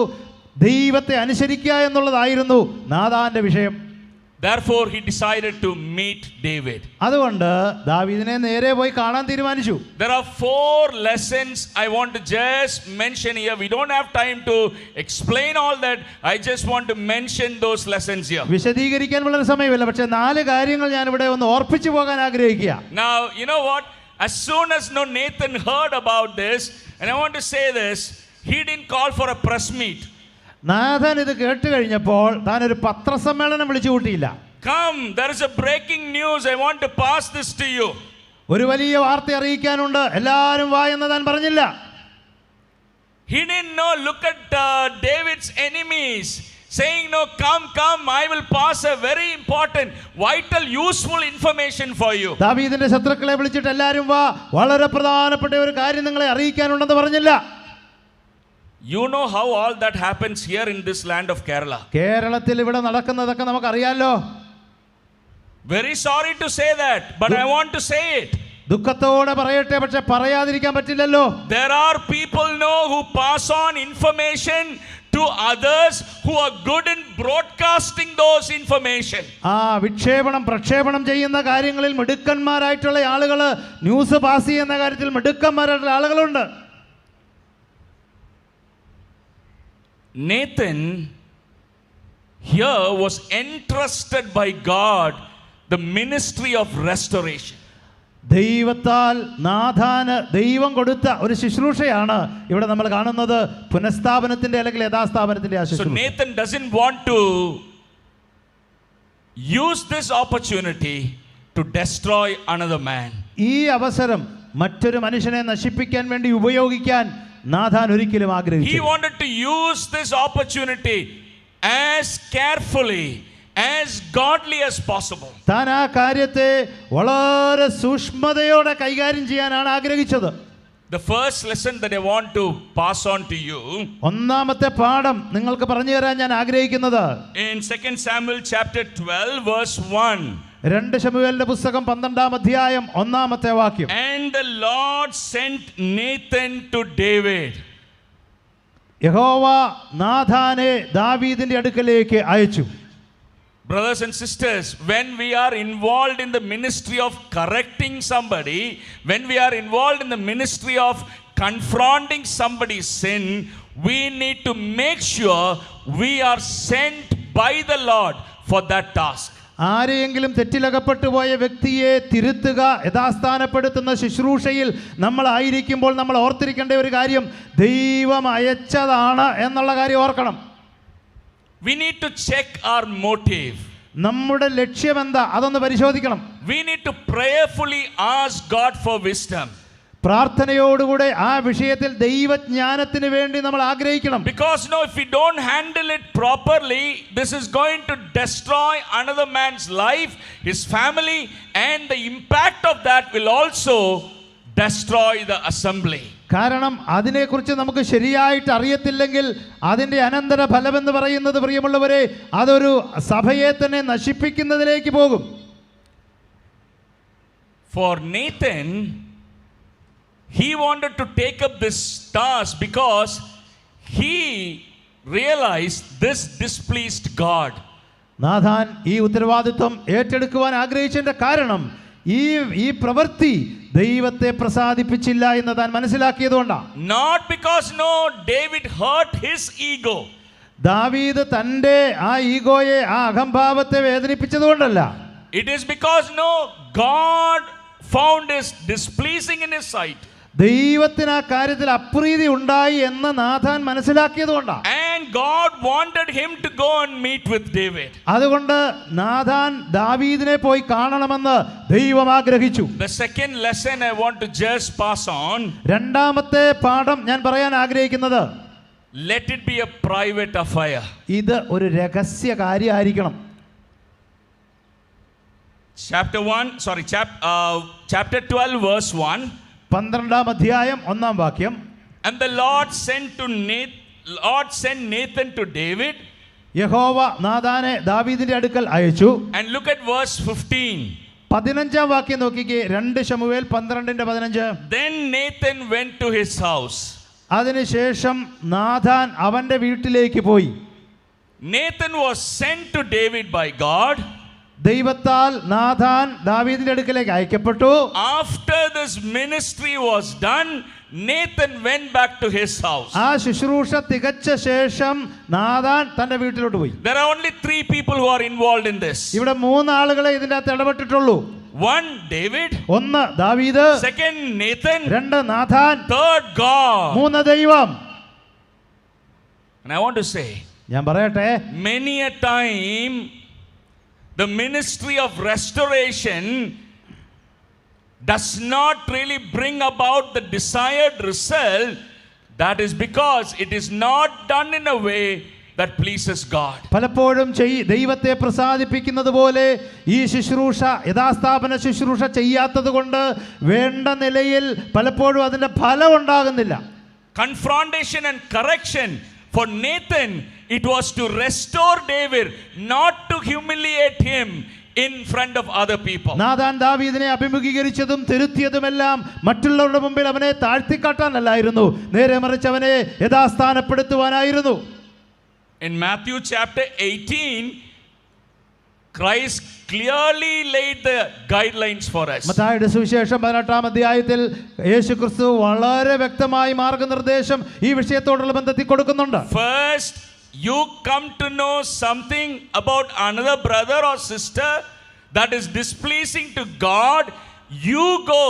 ദൈവത്തെ അനുസരിക്കുക എന്നുള്ളതായിരുന്നു നാഥാന്റെ വിഷയം. Therefore he decided to meet David. അതുകൊണ്ട് ദാവീദിനെ നേരെ പോയി കാണാൻ തീരുമാനിച്ചു. There are 4 lessons I want to just mention here. We don't have time to explain all that. I just want to mention those lessons here. വിശദീകരിക്കാൻ വളരെ സമയമില്ല, പക്ഷേ 4 കാര്യങ്ങൾ ഞാൻ ഇവിടെ ഒന്ന് ഓർപ്പിച്ചു പോകാൻ ആഗ്രഹിക്കുക. Now, you know what? As soon as Nathan heard about this, and I want to say this, he didn't call for a press meet. നാഥൻ ഇത് കേട്ട് കഴിഞ്ഞപ്പോൾ താൻ ഒരു പത്രസമ്മേളനം വിളിച്ചു കൂട്ടിയില്ല. Come, there is a breaking news. I want to pass this to you. ഒരു വലിയ വാർത്ത അറിയിക്കാനുണ്ട്, എല്ലാവരും വാ എന്ന് താൻ പറഞ്ഞില്ല. He didn't know, look at David's enemies saying, no, come, I will pass a very important, vital, useful information for you. ദാവീദിന്റെ ശത്രുക്കളെ വിളിച്ചിട്ട് എല്ലാവരും വാ, വളരെ പ്രധാനപ്പെട്ട ഒരു കാര്യം നിങ്ങളെ അറിയിക്കാനുണ്ടെന്ന് പറഞ്ഞില്ല. You know how all that happens here in this land of Kerala. കേരളത്തിൽ ഇവിടെ നടക്കുന്നതൊക്കെ നമുക്കറിയാലോ. Very sorry to say that, but I want to say it. ദുഃഖത്തോടെ പറയട്ടെ, പക്ഷെ പറയാതിരിക്കാൻ പറ്റില്ലല്ലോ. There are people who pass on information to others who are good in broadcasting those information. പ്രക്ഷേപണം ചെയ്യുന്ന കാര്യങ്ങളിൽ മിടുക്കന്മാരായിട്ടുള്ള ആളുകൾ, ന്യൂസ് പാസ് ചെയ്യുന്ന കാര്യത്തിൽ മിടുക്കന്മാരായിട്ടുള്ള ആളുകളുണ്ട്. Nathan here was entrusted by God the ministry of restoration. ദൈവത്താൽ നാഥാന് ദൈവം കൊടുത്ത ഒരു ശുശ്രൂഷയാണ് ഇവിടെ നമ്മൾ കാണുന്നത്, പുനഃസ്ഥാപനത്തിന്റെ അല്ലെങ്കിൽ യഥാസ്ഥാപനത്തിന്റെ ആ ശുശ്രൂഷ. So Nathan doesn't want to use this opportunity to destroy another man. ഈ അവസരം മറ്റൊരു മനുഷ്യനെ നശിപ്പിക്കാൻ വേണ്ടി ഉപയോഗിക്കാൻ നാഥാൻ ഒരിക്കലും ആഗ്രഹിച്ചു. He wanted to use this opportunity as carefully, as godly as possible. താൻ ആ കാര്യത്തെ വളരെ സൂക്ഷ്മതയോടെ കൈകാര്യം ചെയ്യാനാണ് ആഗ്രഹിച്ചത്. The first lesson that I want to pass on to you, ഒന്നാമത്തെ പാഠം നിങ്ങൾക്ക് പറഞ്ഞു തരാൻ ഞാൻ ആഗ്രഹിക്കുന്നത്, in 2 Samuel chapter 12 verse 1. 2 ശമൂവേലിന്റെ പുസ്തകം 12-ാം അധ്യായം 1-ാമത്തെ വാക്യം. And the Lord sent Nathan to David. യഹോവ നാഥാനെ ദാവീദിന്റെ അടുക്കലേക്ക് അയച്ചു. Brothers and sisters, when we are involved in the ministry of correcting somebody, when we are involved in the ministry of confronting somebody's sin, we need to make sure we are sent by the Lord for that task. ആരെയെങ്കിലും തെറ്റിലകപ്പെട്ടു പോയ വ്യക്തിയെ തിരുത്തുക, യഥാസ്ഥാനപ്പെടുത്തുന്ന ശുശ്രൂഷയിൽ നമ്മളായിരിക്കുമ്പോൾ നമ്മൾ ഓർത്തിരിക്കേണ്ട ഒരു കാര്യം, ദൈവം അയച്ചതാണ് എന്നുള്ള കാര്യം ഓർക്കണം. We need to check our motive. നമ്മുടെ ലക്ഷ്യമെന്താ അതൊന്ന് പരിശോധിക്കണം. We need to prayerfully ask God for wisdom. പ്രാർത്ഥനയോടുകൂടെ ആ വിഷയത്തിൽ ദൈവജ്ഞാനത്തിന് വേണ്ടി നമ്മൾ ആഗ്രഹിക്കണം. Because if we don't handle it properly, this is going to destroy another man's life, his family, and the impact of that will also destroy the assembly. കാരണം അതിനെക്കുറിച്ച് നമുക്ക് ശരിയായിട്ട് അറിയത്തില്ലെങ്കിൽ അതിൻ്റെ അനന്തര ഫലമെന്ന് പറയുന്നത്, പ്രിയമുള്ളവരെ, അതൊരു സഭയെ തന്നെ നശിപ്പിക്കുന്നതിലേക്ക് പോകും. For Nathan, he wanted to take up this task because he realized this displeased God. Nathan ഈ ഉത്തരവാദിത്വം ഏറ്റെടുക്കുവാൻ ആഗ്രഹിച്ചതിൻ്റെ കാരണം ഈ പ്രവൃത്തി ദൈവത്തെ പ്രസാദിപ്പിച്ചില്ല എന്ന് താൻ മനസ്സിലാക്കിയതുകൊണ്ടാണ്. Not because David hurt his ego. ദാവീദ് തൻ്റെ ആ ഈഗോയെ, ആ അഹംഭാവത്തെ വേദനിപ്പിച്ചതുകൊണ്ടല്ല. It is because God found this displeasing in his sight. ദൈവത്തിന് ആ കാര്യത്തിൽ അപ്രീതി ഉണ്ടായി എന്ന് Nathan മനസ്സിലാക്കിയതുകൊണ്ടാണ്. And God wanted him to go and meet with David. അതുകൊണ്ട് നാഥാൻ ദാവീദിനെ പോയി കാണണമെന്ന് ദൈവം ആഗ്രഹിച്ചു. The second lesson I want to just pass on. രണ്ടാമത്തെ പാഠം ഞാൻ പറയാൻ ആഗ്രഹിക്കുന്നത്, let it be a private affair. ഇത് ഒരു രഹസ്യ കാര്യമായിരിക്കണം. Chapter 12 verse 1. 12-ാം അധ്യായം 1-ാം വാക്യം. And the Lord sent Nathan to David. യഹോവ നാഥാനെ ദാവീദിന്റെ അടുക്കൽ അയച്ചു. And look at verse 15. 15-ാം വാക്യം നോക്കിക്കേ. 2 ശമൂവേൽ 12:15. Then Nathan went to his house. അതിനുശേഷം നാഥാൻ അവന്റെ വീട്ടിലേക്ക് പോയി. Nathan was sent to David by God. ദൈവത്താൽ നാഥാൻ ദാവീദിന്റെ അടുക്കലേക്ക് അയക്കപ്പെട്ടു. After this ministry was done, Nathan went back to his house. ആ ശുശ്രൂഷ തികച്ച ശേഷം നാഥാൻ തന്റെ വീട്ടിലോട്ട് പോയി. There are only 3 people who are involved in this. ഇവിടെ 3 ആളുകളെ ഇതിന്റെ അകത്ത് ഇടപെട്ടിട്ടുള്ളൂ. 1 David, 1 ദാവീദ്, 2 Nathan, 2 നാഥാൻ, 3rd God. 3 ദൈവം. And I want to say, ഞാൻ പറയട്ടെ, many a time the ministry of restoration does not really bring about the desired result. That is because it is not done in a way that pleases God. പലപ്പോഴും ദൈവത്തെ പ്രസാദിപ്പിക്കുന്നത് പോലെ ഈ ശുശ്രൂഷ, യഥാസ്ഥാപന ശുശ്രൂഷ ചെയ്യാത്തത് കൊണ്ട് വേണ്ട നിലയിൽ പലപ്പോഴും അതിൻ്റെ ഫലം ഉണ്ടാകുന്നില്ല. Confrontation and correction for Nathan, it was to restore David, not to humiliate him in front of other people. Nathan ദാവീദിനെ അഭിമുഖീകരിച്ചതും തിരുത്തിയതുമെല്ലാം മറ്റുള്ളവരുടെ മുമ്പിൽ അവനെ താഴ്ത്തിക്കാട്ടാനല്ലായിരുന്നു, നേരെ മറിച്ച് അവനെ യഥാസ്ഥാനപ്പെടുത്തുവാനായിരുന്നു. In Matthew chapter 18, Christ clearly laid the guidelines for us. മത്തായിയുടെ സുവിശേഷം 18-ാം അധ്യായത്തിൽ യേശുക്രിസ്തു വളരെ വ്യക്തമായി മാർഗ്ഗനിർദ്ദേശം ഈ വിഷയത്തോടുള്ള ബന്ധത്തിൽ കൊടുക്കുന്നുണ്ട്. First, you come to know something about another brother or sister that is displeasing to God, you go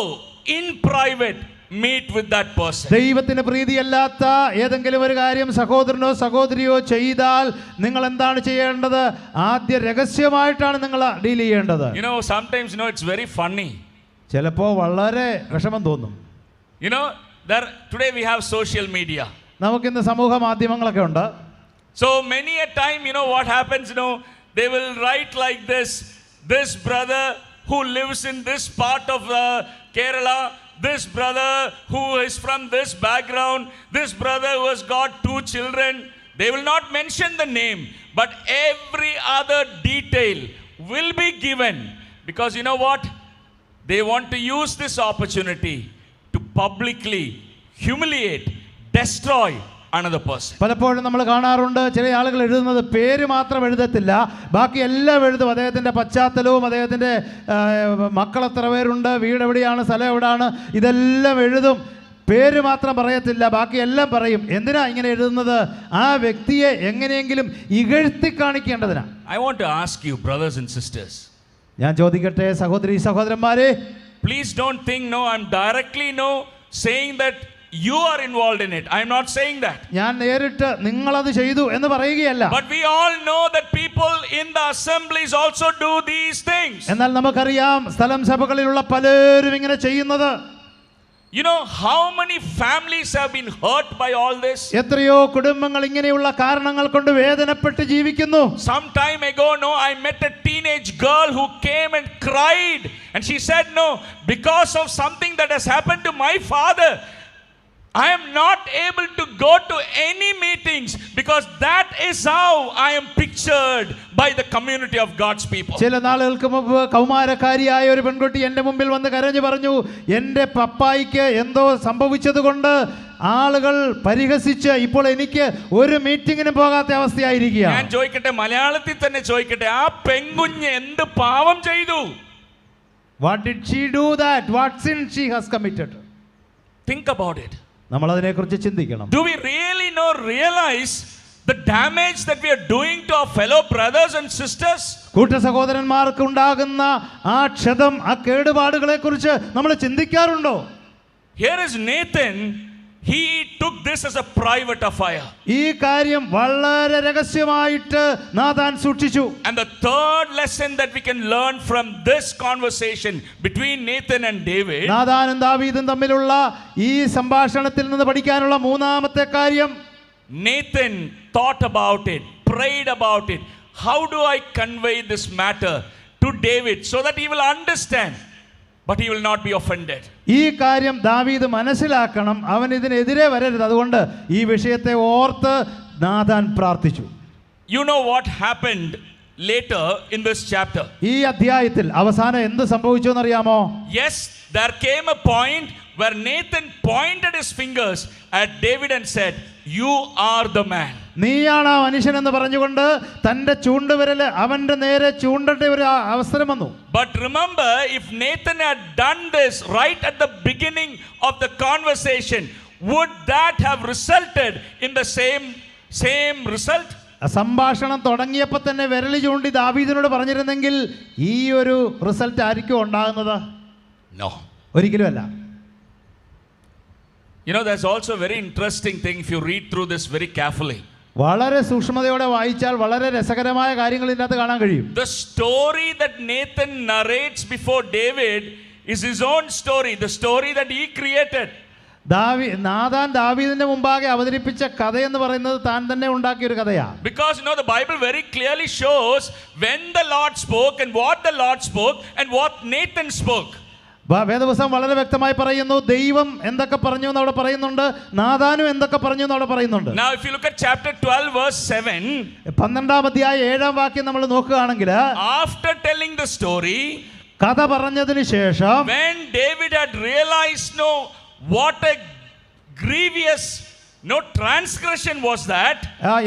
in private, meet with that person. ദൈവത്തിന് പ്രീതിയല്ലാത്ത ഏതെങ്കിലും ഒരു കാര്യം സഹോദരനോ സഹോദരിയോ ചെയ്താൽ നിങ്ങൾ എന്താണ് ചെയ്യേണ്ടത്? ആദ്യ രഹസ്യമായിട്ടാണ് നിങ്ങൾ ഡീൽ ചെയ്യേണ്ടത്. Sometimes it's very funny. ചിലപ്പോൾ വളരെ വിഷമം തോന്നും. Today we have social media. നമുക്കിന്ന് സമൂഹ മാധ്യമങ്ങളൊക്കെ ഉണ്ട്. So many a time, what happens, they will write like this brother who lives in this part of Kerala, this brother who is from this background, this brother who has got 2 children. They will not mention the name, but every other detail will be given, because you know what? They want to use this opportunity to publicly humiliate, destroy another person. പലപ്പോഴും നമ്മൾ കാണാറുണ്ട്, ചില ആളുകൾ എഴുതുന്നത് പേര് മാത്രം എഴുതത്തില്ല, ബാക്കി എല്ലാം എഴുതും. അദ്ദേഹത്തിൻ്റെ പശ്ചാത്തലവും അദ്ദേഹത്തിൻ്റെ മക്കൾ എത്ര പേരുണ്ട്, വീട് എവിടെയാണ്, സ്ഥലം എവിടെയാണ്, ഇതെല്ലാം എഴുതും. പേര് മാത്രം പറയത്തില്ല, ബാക്കി എല്ലാം പറയും. എന്തിനാ ഇങ്ങനെ എഴുതുന്നത്? ആ വ്യക്തിയെ എങ്ങനെയെങ്കിലും ഇകഴ്ത്തി കാണിക്കേണ്ടതിനാ. I want to ask you, brothers and sisters. ഞാൻ ചോദിക്കട്ടെ സഹോദരി സഹോദരന്മാരെ, Please don't think, no, I'm directly saying that you are involved in it. I'm not saying that. ഞാൻ നേരിട്ട് നിങ്ങളത് ചെയ്തു എന്ന് പറയുകയല്ല. But we all know that people in the assemblies also do these things. എന്നാൽ നമുക്കറിയാം സ്ഥലം സഭകളിലുള്ള പലരും ഇങ്ങനെ ചെയ്യുന്നത്. You know how many families have been hurt by all this? എത്രയോ കുടുംബങ്ങൾ ഇങ്ങനെയുള്ള കാരണങ്ങൾ കൊണ്ട് വേദനപ്പെട്ട് ജീവിക്കുന്നു. Some time ago, I met a teenage girl who came and cried, and she said, because of something that has happened to my father, I am not able to go to any meetings, because that is how I am pictured by the community of God's people. ചില നാളുകൾക്ക് മുമ്പ് കൗമാരക്കാരിയായ ഒരു പെൺകുട്ടി എൻ്റെ മുമ്പിൽ വന്ന് കരഞ്ഞു പറഞ്ഞു, എൻ്റെ പപ്പായിക്ക് എന്തോ സംഭവിച്ചതുകൊണ്ട് ആളുകൾ പരിഹസിച്ച് ഇപ്പോൾ എനിക്ക് ഒരു മീറ്റിങ്ങിനും പോകാത്ത അവസ്ഥയായിരിക്കുകയാണ്. ഞാൻ ചോദിക്കട്ടെ, മലയാളത്തിൽ തന്നെ ചോദിക്കട്ടെ, ആ പെൺകുഞ്ഞ് എന്ത് പാവം ചെയ്തു? What did she do that? What sin she has committed? Think about it. നമ്മൾ അതിനെക്കുറിച്ച് ചിന്തിക്കണം. Do we really realize the damage that we are doing to our fellow brothers and sisters? കൂട്ട സഹോദരന്മാർക്ക് ഉണ്ടാകുന്ന ആ ക്ഷതം, ആ കേടുപാടുകളെ കുറിച്ച് നമ്മൾ ചിന്തിക്കാറുണ്ടോ? Here is Nathan. He took this as a private affair. ഈ കാര്യം വളരെ രഹസ്യമായിട്ട് നാഥാൻ സൂക്ഷിച്ചു. And the third lesson that we can learn from this conversation between Nathan and David, നാഥാനും ദാവീദും തമ്മിലുള്ള ഈ സംഭാഷണത്തിൽ നിന്ന് പഠിക്കാനുള്ള മൂന്നാമത്തെ കാര്യം, Nathan thought about it, prayed about it. How do I convey this matter to David so that he will understand, but he will not be offended? ഈ കാര്യം ദാവീദ് മനസ്സിലാക്കണം, അവൻ ഇതിനെതിരെ വരരുത്. അതുകൊണ്ട് ഈ വിഷയത്തെ ഓർത്ത് നാഥാൻ പ്രാർത്ഥിച്ചു. You know what happened later in this chapter? ഈ അധ്യായത്തിൽ അവസാനം എന്ത് സംഭവിച്ചു എന്നറിയാമോ? Yes, there came a point where Nathan pointed his fingers at David and said, "You are the man." നീയാണ് ആ മനുഷ്യൻ എന്ന് പറഞ്ഞുകൊണ്ട് തൻ്റെ ചൂണ്ടുവിരല് അവൻ്റെ നേരെ ചൂണ്ടേണ്ട ഒരു അവസരം വന്നു. But remember, if Nathan had done this right at the beginning of the conversation, would that have resulted in the same result? സംഭാഷണം തുടങ്ങിയപ്പോൾ തന്നെ വിരൽ ചൂണ്ടി ദാവീദിനോട് പറഞ്ഞിരുന്നെങ്കിൽ ഈ ഒരു റിസൾട്ട് ആയിരിക്കും ഉണ്ടാകുന്നത്? No. ഒരിക്കലും അല്ല. You know, there's also a very interesting thing if you read through this very carefully. വളരെ സൂക്ഷ്മതയോടെ വായിച്ചാൽ വളരെ രസകരമായ കാര്യങ്ങൾ ഇതിനകത്ത് കാണാൻ കഴിയും. The story that Nathan narrates before David is his own story, the story that he created. Nathan ദാവീദിന്റെ മുമ്പാകെ അവതരിപ്പിച്ച കഥയെന്ന് പറയുന്നത് താൻ തന്നെ ഉണ്ടാക്കിയ ഒരു കഥയാണ്. Because the Bible very clearly shows when the Lord spoke and what the Lord spoke and what Nathan spoke. വേദപുസ്തകം വളരെ വ്യക്തമായി പറയുന്നു, ദൈവം എന്തൊക്കെ പറഞ്ഞു എന്ന് അവിടെ പറയുന്നുണ്ട്, നാഥാനും എന്തൊക്കെ പറഞ്ഞു എന്ന് അവിടെ പറയുന്നുണ്ട്. Now if you look at chapter 12 verse 7, 12-ാം അധ്യായം 7-ാം വാക്യം നമ്മൾ നോക്കുകയാണെങ്കിൽ, after telling the story, കഥ പറഞ്ഞതിന് ശേഷം, when David had realized what a grievous transgression was that,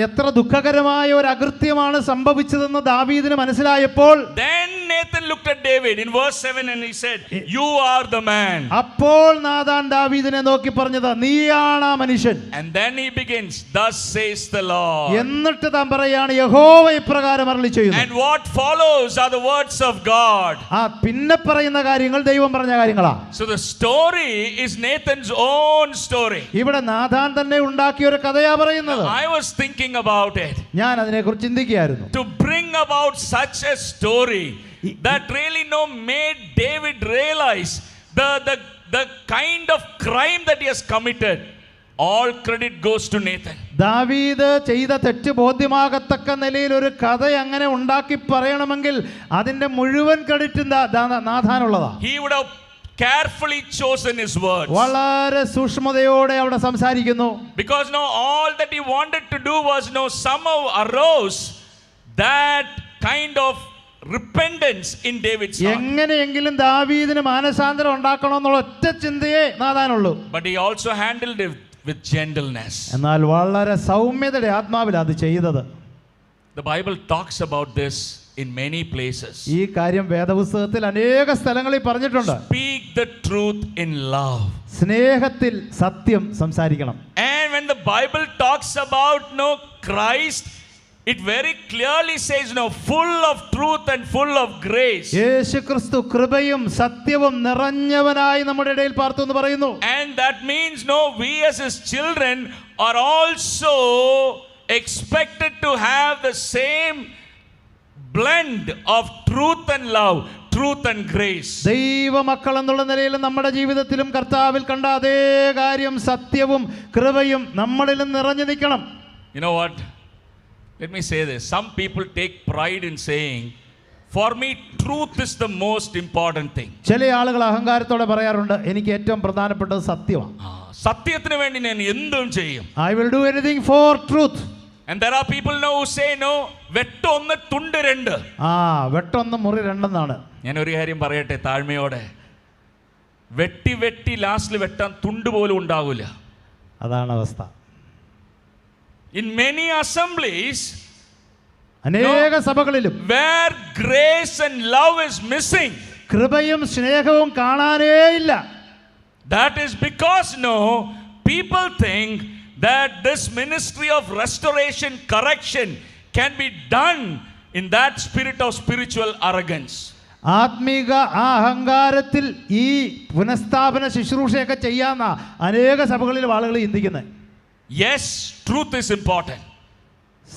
എത്ര ദുഃഖകരമായ ഒരു അകൃത്യമാണ് സംഭവിച്ചതെന്ന് ദാവീദിന് മനസ്സിലായപ്പോൾ, then Nathan looked at David in verse 7 and he said, "You are the man." അപ്പോൾ നാഥാൻ ദാവീദിനെ നോക്കി പറഞ്ഞത്, നീയാണ് ആ മനുഷ്യൻ. And then he begins, "Thus says the Lord." എന്നിട്ട് താൻ പറയാണ്, യഹോവ ഇപ്രകാരം അരുളി ചെയ്യുന്നു. And what follows are the words of God. പിന്നെ പറയുന്ന കാര്യങ്ങൾ ദൈവം പറഞ്ഞ കാര്യങ്ങളാ. So the story is Nathan's own story. ഇവിടെ നാഥാൻ തന്നെ ഉണ്ടാക്കിയ ഒരു കഥയാ പറയുന്നത്. I was thinking about it. ഞാൻ അതിനെക്കുറിച്ച് ചിന്തിക്കുകയായിരുന്നു. To bring about such a story that really made David realize the kind of crime that he has committed. All credit goes to Nathan. ദാവീദ് ചെയ്ത തെറ്റ് ബോധ്യമാകത്തക്ക നിലയിൽ ഒരു കഥ അങ്ങനെ ഉണ്ടാക്കി പറയണമെങ്കിൽ അതിന്റെ മുഴുവൻ credit നാഥാനുള്ളതാ. He would have carefully chosen his words. വളരെ സൂക്ഷ്മതയോടെ അവിടെ സംസാരിക്കുന്നു. Because all that he wanted to do was somehow arose that kind of repentance in David's heart. എങ്ങനെയെങ്കിലും ദാവീദിന് മാനസാന്തരം ഉണ്ടാക്കണമെന്നുള്ള ഒറ്റ ചിന്തയെ നാഥാനുള്ളൂ. But he also handled it with gentleness. എന്നാൽ വളരെ സൗമ്യതയുടെ ആത്മാവിൽ അത് ചെയ്തത്. The Bible talks about this in many places. ഈ കാര്യം വേദപുസ്തകത്തിൽ അനേക സ്ഥലങ്ങളിൽ പറഞ്ഞിട്ടുണ്ട്. Speak the truth in love. സ്നേഹത്തിൽ സത്യം സംസാരിക്കണം. And when the Bible talks about Christ, it very clearly says full of truth and full of grace. യേശുക്രിസ്തു കൃപയും സത്യവും നിറഞ്ഞവനായി നമ്മുടെ ഇടയിൽ പാർത്തു എന്ന് പറയുന്നു. And that means we as his children are also expected to have the same blend of truth and love, truth and grace. ദൈവമക്കൾ എന്നുള്ള നിലയിൽ നമ്മുടെ ജീവിതത്തിലും കർത്താവിൽ കണ്ട അതേ കാര്യം സത്യവും കൃപയും നമ്മളിലും നിറഞ്ഞു നിൽക്കണം. You know what? Let me say this. Some people take pride in saying, for me truth is the most important thing. ചില ആളുകൾ അഹങ്കാരത്തോടെ പറയാറുണ്ട്, എനിക്ക് ഏറ്റവും പ്രധാനപ്പെട്ടത് സത്യമാണ്. സത്യത്തിന് വേണ്ടി ഞാൻ എന്തും ചെയ്യും. I will do anything for truth. And there are people who say വെട്ടൊന്ന് തുണ്ട് രണ്ട്. വെട്ടൊന്ന് മുറി രണ്ടെന്നാണ്. ഞാൻ ഒരു കാര്യം പറയട്ടെ താഴ്മയോടെ, വെട്ടി വെട്ടി ലാസ്റ്റിൽ വെട്ടാൻ തുണ്ട് പോലും ഉണ്ടാവില്ല. അതാണ് അവസ്ഥ. In many assemblies, അനേക സഭകളിലും where grace and love is missing, കൃപയും സ്നേഹവും കാണാനേ ഇല്ല. that is because people think that this ministry of restoration, correction can be done in that spirit of spiritual arrogance. ആത്മീക അഹങ്കാരത്തിൽ ഈ പുനഃസ്ഥാപന ശുശ്രൂഷയൊക്കെ ചെയ്യാന്ന അനേക സഭകളിൽ ആളുകൾ ചിന്തിക്കുന്നത്. Yes, truth is important.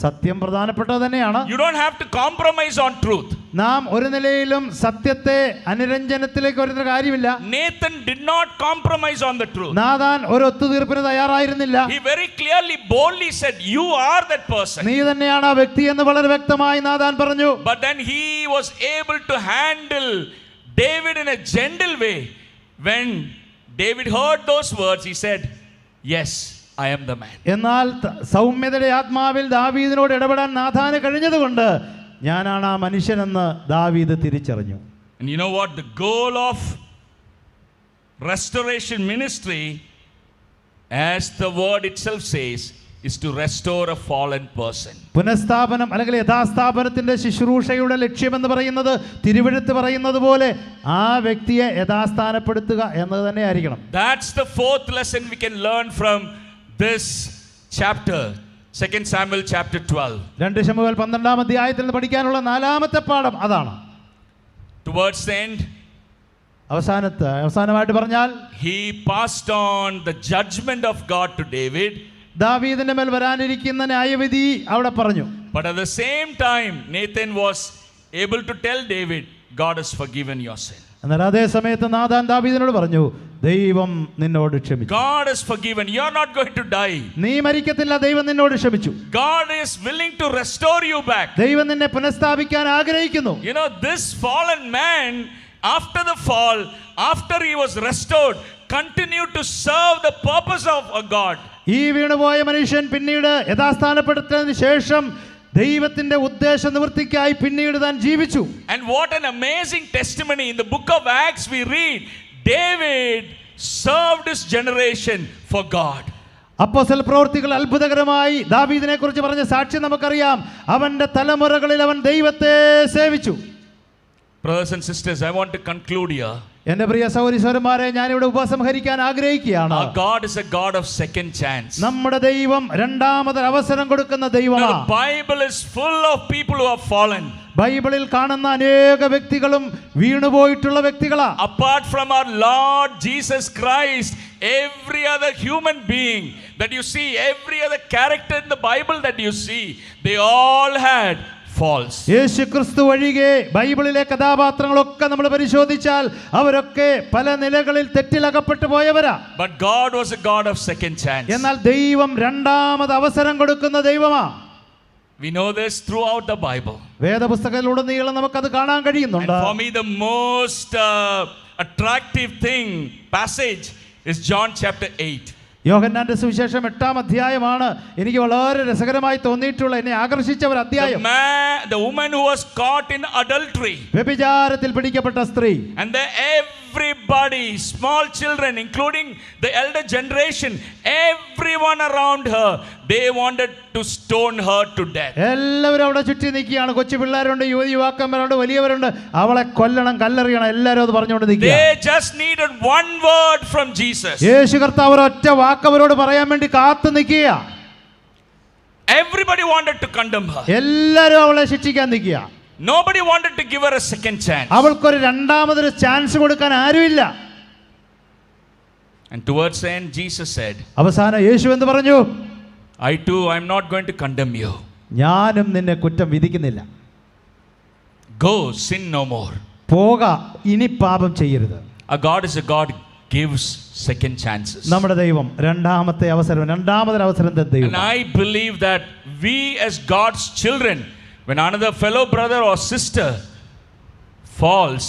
സത്യം പ്രധാനപ്പെട്ടത് തന്നെയാണ്. You don't have to compromise on truth. നാം ഒരു നിലയിലും സത്യത്തെ അനുരഞ്ജനത്തിലേക്ക് വരുന്ന കാര്യമില്ല. Nathan did not compromise on the truth. Nathan ഒരു ഒത്തുതീർപ്പിന് തയ്യാറായിരുന്നില്ല. He very clearly, boldly said, you are that person. നീ തന്നെയാണ് ആ വ്യക്തി എന്ന് വളരെ വ്യക്തമായി നാഥാൻ പറഞ്ഞു. But then he was able to handle David in a gentle way. When David heard those words, he said, yes, I am the man. എന്നാൽ സൗമ്യതയുടെ ആത്മാവിൽ ദാവീദിനോട് ഇടപെടാൻ നാഥാന് കഴിഞ്ഞതുകൊണ്ട് ഞാനാണ് ആ മനുഷ്യനെന്ന് ദാവീദ് തിരിച്ചറിഞ്ഞു. And you know what? The goal of restoration ministry, as the word itself says, is to restore a fallen person. പുനഃസ്ഥാപനം അല്ലെങ്കിൽ യഥാസ്ഥാപനത്തിന്റെ ശുശ്രൂഷയുടെ ലക്ഷ്യമെന്ന് പറയുന്നത് തിരുവെഴുത്ത് പറയുന്നത് പോലെ ആ വ്യക്തിയെ യഥാസ്ഥാനപ്പെടുത്തുക എന്നത് തന്നെ ആയിരിക്കണം. That's the fourth lesson we can learn from this chapter, 2 Samuel chapter 12. 2 ശമൂവേൽ 12-ാം അധ്യായത്തിൽ നിന്ന് പഠിക്കാനുള്ള നാലാമത്തെ പാഠം അതാണ്. Towards the end, അവസാനമായിട്ട് പറഞ്ഞാൽ, he passed on the judgment of God to David. ദാവീദിന്റെ മേൽ വരാനിരിക്കുന്ന ന്യായവിധി അവിടെ പറഞ്ഞു. But at the same time, Nathan was able to tell David, God has forgiven your sin. എന്നാൽ അതേ സമയത്ത് നാഥാൻ ദാവീദിനോട് പറഞ്ഞു, ദൈവം നിന്നോട് ക്ഷമിച്ചു. God has forgiven. You are not going to die. നീ മരിക്കത്തില്ല, ദൈവം നിന്നോട് ക്ഷമിച്ചു. God is willing to restore you back. ദൈവം നിന്നെ പുനഃസ്ഥാപിക്കാൻ ആഗ്രഹിക്കുന്നു. You know, this fallen man, after the fall, after he was restored, continued to serve the purpose of God. ഈ വീണുപോയ മനുഷ്യൻ പിന്നീട് യഥാസ്ഥാനപ്പെടുത്തിയതിനു ശേഷം ദൈവത്തിന്റെ ഉദ്ദേശ നിവൃത്തിക്കായി പിന്നീട് താൻ ജീവിച്ചു. And what an amazing testimony. In the book of Acts we read, David served his generation for God. അപ്പോസ്തല പ്രവൃത്തികൾ അത്ഭുതകരമായി ദാവീദിനെ കുറിച്ച് പറഞ്ഞ സാക്ഷ്യം നമുക്കറിയാം. അവന്റെ തലമുറകളിൽ അവൻ ദൈവത്തെ സേവിച്ചു. Brothers and sisters, I want to conclude here. എന്റെ പ്രിയ സഹോദരീസഹോദരന്മാരെ, ഞാനിവിടെ ഉപസംഹരിക്കാൻ ആഗ്രഹിക്കുകയാണ്. Our God is a God of second chance. നമ്മുടെ ദൈവം രണ്ടാമതൊരു അവസരം കൊടുക്കുന്ന ദൈവമാണ്. The Bible is full of people who have fallen. ബൈബിളിൽ കാണുന്ന അനേക വ്യക്തികളും വീണുപോയിട്ടുള്ള വ്യക്തികളാണ്. Apart from our Lord Jesus Christ, every other human being that you see, every other character in the Bible that you see, they all had falls. യേശുക്രിസ്തു ഒഴികെ ബൈബിളിലെ കഥാപാത്രങ്ങളൊക്കെ നമ്മൾ പരിശോധിച്ചാൽ അവരൊക്കെ പല നിലകളിൽ തെറ്റിലകപ്പെട്ടു പോയവരാ. But God was a God of second chance. എന്നാൽ ദൈവം രണ്ടാമത് അവസരം കൊടുക്കുന്ന ദൈവമാണ്. We know this throughout the Bible. വേദപുസ്തകത്തിലുടനീളം നമുക്കത് കാണാൻ കഴിയുന്നുണ്ട്. And for me the most attractive passage is John chapter 8. യോഹന്നാന്റെ സുവിശേഷം 8-ാം അധ്യായമാണ് എനിക്ക് വളരെ രസകരമായി തോന്നിയിട്ടുള്ള, എന്നെ ആകർഷിച്ച ഒരു അധ്യായം. The woman who was caught in adultery. വ്യഭിചാരത്തിൽ പിടിക്കപ്പെട്ട സ്ത്രീ. And everybody, small children, including the elder generation, everyone around her, they wanted to stone her to death. എല്ലാവരും അവിടെ ചുറ്റി നിൽക്കുകയാണ്. കൊച്ചു പിള്ളേരുണ്ട്, യുവാക്കന്മാരുണ്ട്, വലിയവരുണ്ട്. അവളെ കൊല്ലണം, കല്ലെറിയണം, എല്ലാവരും അത് പറഞ്ഞുകൊണ്ട് നിൽക്കുക. They just needed one word from Jesus. യേശു കർത്താവ് ഒരൊറ്റ വാക്ക് അവരോട് പറയാൻ വേണ്ടി കാത്തു നിൽക്കുക. Everybody wanted to condemn her. എല്ലാവരും അവളെ ശിക്ഷിക്കാൻ നിൽക്കുക. Nobody wanted to give her a second chance. അവൾക്കൊരു രണ്ടാമതൊരു ചാൻസ് കൊടുക്കാൻ ആരുമില്ല. And towards the end, Jesus said, അവസാനം യേശു എന്ത് പറഞ്ഞു? I too, I'm not going to condemn you. ഞാനും നിന്നെ കുറ്റം വിധിക്കുന്നില്ല. Go, sin no more. പോക, ഇനി പാപം ചെയ്യരുത്. Our God is a God who gives second chances. നമ്മുടെ ദൈവം രണ്ടാമതൊരു അവസരം ദൈവം. And I believe that we as God's children, when another fellow brother or sister falls,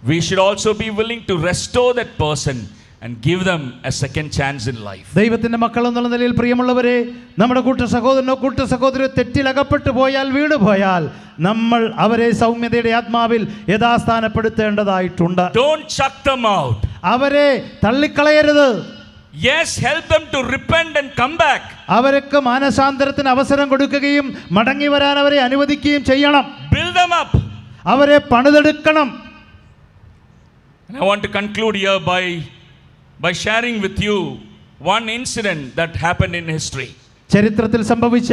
we should also be willing to restore that person and give them a second chance in life. ദൈവത്തിന്റെ മക്കൾ എന്നുള്ള നിലയിൽ പ്രിയമുള്ളവരെ, നമ്മുടെ കൂട്ട സഹോദരനോ കൂട്ട സഹോദരി തെറ്റിലകപ്പെട്ടു പോയാൽ, വീണ് പോയാൽ, നമ്മൾ അവരെ സൗമ്യതയുടെ ആത്മാവിൽ യഥാസ്ഥാനപ്പെടുത്തേണ്ടതായിട്ടുണ്ട്. Don't chuck them out. അവരെ തള്ളിക്കളയരുത്. Yes, help them to repent and come back. അവർക്ക് മാനസാന്തരത്തിന് അവസരം കൊടുക്കുകയും മടങ്ങി വരാൻ അവരെ അനുവദിക്കുകയും ചെയ്യണം. Build them up. അവരെ പണിതെടുക്കണം. And I want to conclude here by sharing with you one incident that happened in history. ചരിത്രത്തിൽ സംഭവിച്ച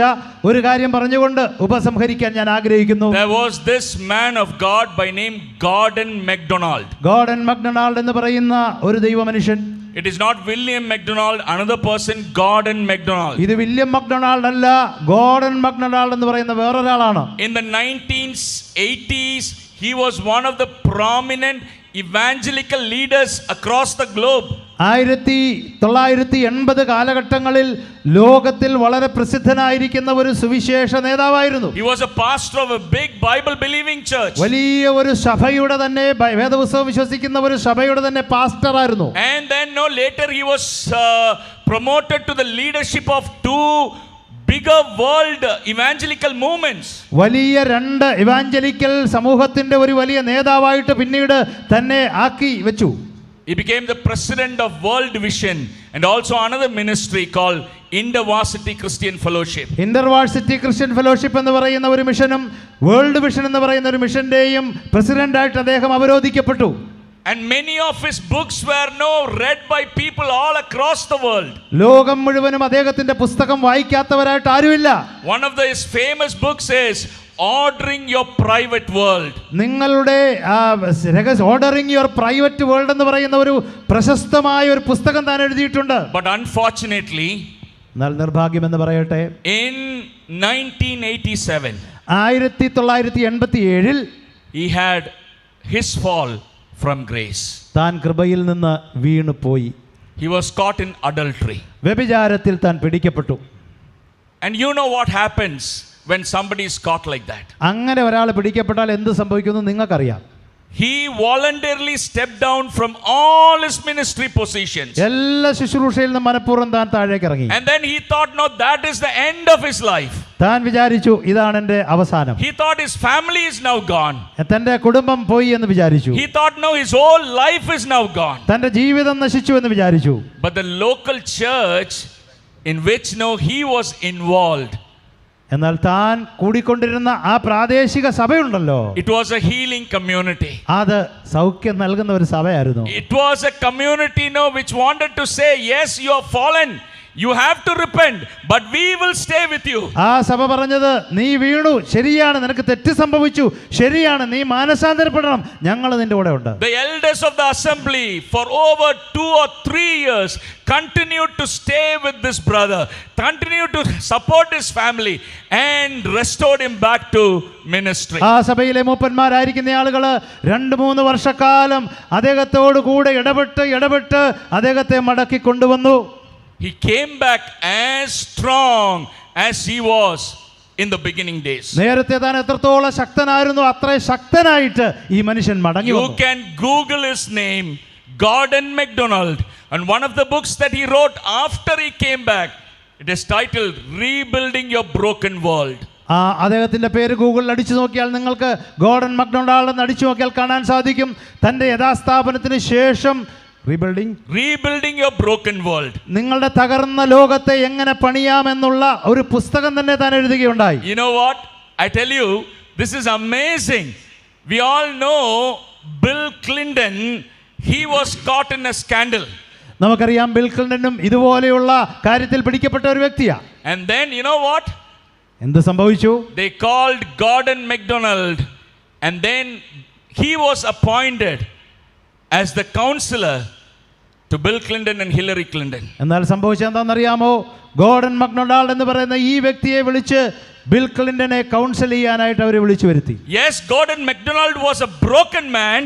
ഒരു കാര്യം പറഞ്ഞുകൊണ്ട് ഉപസംഹരിക്കാൻ ഞാൻ ആഗ്രഹിക്കുന്നു. There was this man of God by name Gordon MacDonald. Gordon MacDonald എന്ന് പറയുന്ന ഒരു ദൈവമനുഷ്യൻ. It is not William MacDonald, another person, Gordon MacDonald. ഇത് വില്യം മക്ഡൊണാൾഡ് അല്ല, ഗോർഡൻ മക്ഡൊണാൾഡ് എന്ന് പറയുന്ന വേറൊരാളാണ്. In the 1980s, he was one of the prominent evangelical leaders across the globe. 1980 കാലഘട്ടങ്ങളിൽ ലോകത്തിൽ വളരെ പ്രസിദ്ധനായിരിക്കുന്ന ഒരു സുവിശേഷ നേതാവായിരുന്നു. He was a pastor of a big Bible believing church. വലിയ ഒരു സഭയുടെ തന്നെ, വേദപുസ്തകം വിശ്വസിക്കുന്ന ഒരു സഭയുടെ തന്നെ പാസ്റ്ററായിരുന്നു. And then later he was promoted to the leadership of two bigger world evangelical movements. വലിയ രണ്ട് ഇവാഞ്ചലിക്കൽ സമൂഹത്തിന്റെ ഒരു വലിയ നേതാവായിട്ട് പിന്നീട് തന്നെ ആക്കി വെച്ചു. He became the president of World Vision and also another ministry called InterVarsity Christian Fellowship. InterVarsity Christian Fellowship എന്ന് പറയുന്ന ഒരു മിഷനും വേൾഡ് വിഷൻ എന്ന് പറയുന്ന ഒരു മിഷന്റെയും പ്രസിഡന്റായിട്ട് അദ്ദേഹം അവരോധിക്കപ്പെട്ടു. And many of his books were read by people all across the world. ലോകം മുഴുവനും അദ്ദേഹത്തിന്റെ പുസ്തകം വായിക്കാത്തവരായിട്ട് ആരുമില്ല. One of his famous books is Ordering Your Private World. നിങ്ങളുടെ ഓർഡറിംഗ് യുവർ പ്രൈവറ്റ് വേൾഡ് എന്ന് പറയുന്ന ഒരു പ്രശസ്തമായ ഒരു പുസ്തകം താൻ എഴുതിയിട്ടുണ്ട്. But unfortunately, എന്നാൽ നിർഭാഗ്യം എന്ന് പറയട്ടെ, in 1987, 1987 he had his fall from grace. താൻ കൃപയിൽ നിന്ന് വീണു പോയി. He was caught in adultery. വ്യഭിചാരത്തിൽ താൻ പിടിക്കപ്പെട്ടു. And you know what happens when somebody is caught like that? അങ്ങനെ ഒരാൾ പിടിക്കപ്പെട്ടാൽ എന്ത് സംഭവിക്കുന്നു നിങ്ങൾക്കറിയാം. He voluntarily stepped down from all his ministry positions. എല്ലാ ശുശ്രൂഷയിൽ നിന്നും മനഃപൂർവ്വം താൻ താഴേക്ക് ഇറങ്ങി. And then he thought, no, that is the end of his life. താൻ വിചാരിച്ചു ഇതാണ് എൻ്റെ അവസാനം. He thought his family is now gone. തന്റെ കുടുംബം പോയി എന്ന് വിചാരിച്ചു. He thought, no, his whole life is now gone. തന്റെ ജീവിതം നശിച്ചു എന്ന് വിചാരിച്ചു. But the local church in which he was involved, എന്നാൽ താൻ കൂടിക്കൊണ്ടിരുന്ന ആ പ്രാദേശിക സഭയുണ്ടല്ലോ, it was a healing community. അത് സൗഖ്യം നൽകുന്ന ഒരു സഭയായിരുന്നു. It was a community which wanted to say, yes, you have fallen, you have to repent, but we will stay with you. ആ സഭ പറഞ്ഞത്, നീ വീണു, ശരിയാണ്, നിനക്ക് തെറ്റ് സംഭവിച്ചു, ശരിയാണ്, നീ മാനസാന്തരപ്പെടണം, ഞങ്ങൾ നിന്റെ കൂടെ ഉണ്ട്. The elders of the assembly for over 2 or 3 years continued to stay with this brother, continued to support his family and restored him back to ministry. ആ സഭയിലെ മൂപ്പന്മാരായിരിക്കുന്ന ആളുകൾ 2-3 വർഷക്കാലം അദ്ദേഹത്തോട് കൂടെ ഇടപെട്ട് അദ്ദേഹത്തെ മടക്കി കൊണ്ടുവന്നു. He came back as strong as he was in the beginning days. നേരത്തെ താൻ എത്രത്തോളം ശക്തനായിരുന്നു അത്രേ ശക്തനായിട്ട് ഈ മനുഷ്യൻ മടങ്ങി വന്നു. You can Google his name, Gordon MacDonald, and one of the books that he wrote after he came back, it is titled Rebuilding Your Broken World. അദ്ദേഹത്തിൻ്റെ പേര് ഗൂഗിളിൽ അടിച്ചു നോക്കിയാൽ നിങ്ങൾക്ക് ഗോർഡൻ മക്ഡൊണാൾഡ് എന്ന് അടിച്ചു നോക്കിയാൽ കാണാൻ സാധിക്കും. തൻ്റെ യഥാസ്ഥാപനത്തിന് ശേഷം rebuilding your broken world. നിങ്ങളുടെ തകർന്ന ലോകത്തെ എങ്ങനെ പണിയാമെന്നുള്ള ഒരു പുസ്തകം തന്നെ താൻ എഴുതുകയുണ്ടായി. You know what? I tell you, this is amazing. We all know Bill Clinton, he was caught in a scandal. നമുക്കറിയാം ബിൽ ക്ലിന്റനും ഇതുപോലെയുള്ള കാര്യത്തിൽ പിടിക്കപ്പെട്ട ഒരു വ്യക്തിയാണ്. And then you know what? എന്ത് സംഭവിച്ചു? They called Gordon MacDonald, and then he was appointed as the counselor to Bill Clinton and Hillary Clinton. എന്നാൽ സംഭവിച്ചത് എന്താണെന്നറിയാമോ? ഗോർഡൻ മക്ഡൊണാൾഡ് എന്ന് പറയുന്ന ഈ വ്യക്തിയെ വിളിച്ച് ബിൽ ക്ലിന്റനെ കൗൺസിൽ ചെയ്യാനായിട്ട് അവർ വിളിച്ചു വരുത്തി. Yes, Gordon MacDonald was a broken man.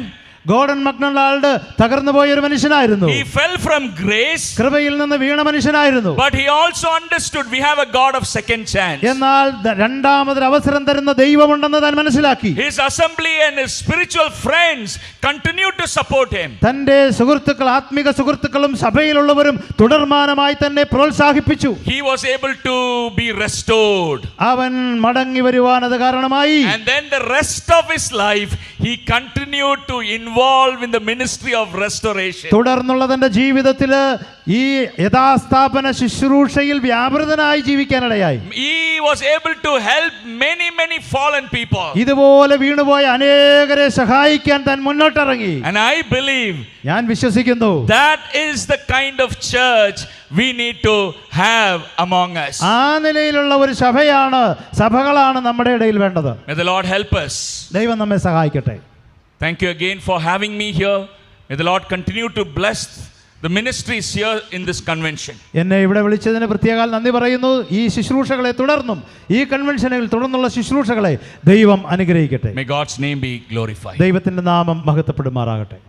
Gordon MacDonald തകർന്നു പോയ ഒരു മനുഷ്യനായിരുന്നു. He fell from grace. കൃപയിൽ നിന്ന് വീണ മനുഷ്യനായിരുന്നു. But he also understood we have a God of second chance. എന്നാൽ രണ്ടാമതൊരു അവസരം തരുന്ന ദൈവമുണ്ടെന്ന് താൻ മനസ്സിലാക്കി. His assembly and his spiritual friends continued to support him. തന്റെ സുഹൃത്തുക്കൾ, ആത്മിക സുഹൃത്തുക്കളും സഭയിലുള്ളവരും തുടർമാനമായി തന്നെ പ്രോത്സാഹിപ്പിച്ചു. He was able to be restored. അവൻ മടങ്ങി വരുവാൻ അത് കാരണമായി. And then the rest of his life he continued to involved in the ministry of restoration. തുടർന്നുള്ള തന്റെ ജീവിതത്തിൽ ഈ യഥാസ്ഥാപന ശുശ്രൂഷയിൽ വ്യാപൃതനായി ജീവിക്കാനിടയായി. He was able to help many fallen people. ഇതുപോലെ വീണുപോയ അനേകരെ സഹായിക്കാൻ താൻ മുന്നോട്ടിറങ്ങി. And I believe ഞാൻ വിശ്വസിക്കുന്നു that is the kind of church we need to have among us. ആ നിലയിലുള്ള ഒരു സഭകളാണ് നമ്മുടെ ഇടയിൽ വേണ്ടത്. May the Lord help us. ദൈവം നമ്മെ സഹായിക്കട്ടെ. Thank you again for having me here. May the Lord continue to bless the ministries here in this convention. എന്നെ ഇവിടെ വിളിച്ചതിന് പ്രത്യേകം നന്ദി പറയുന്നു. ഈ ശുശ്രൂഷകളെ തുടർന്നും ഈ കൺവെൻഷനിൽ തുടർന്നുള്ള ശുശ്രൂഷകളെ ദൈവം അനുഗ്രഹിക്കട്ടെ. May God's name be glorified. ദൈവത്തിന്റെ നാമം മഹത്വപ്പെടുമാറാകട്ടെ.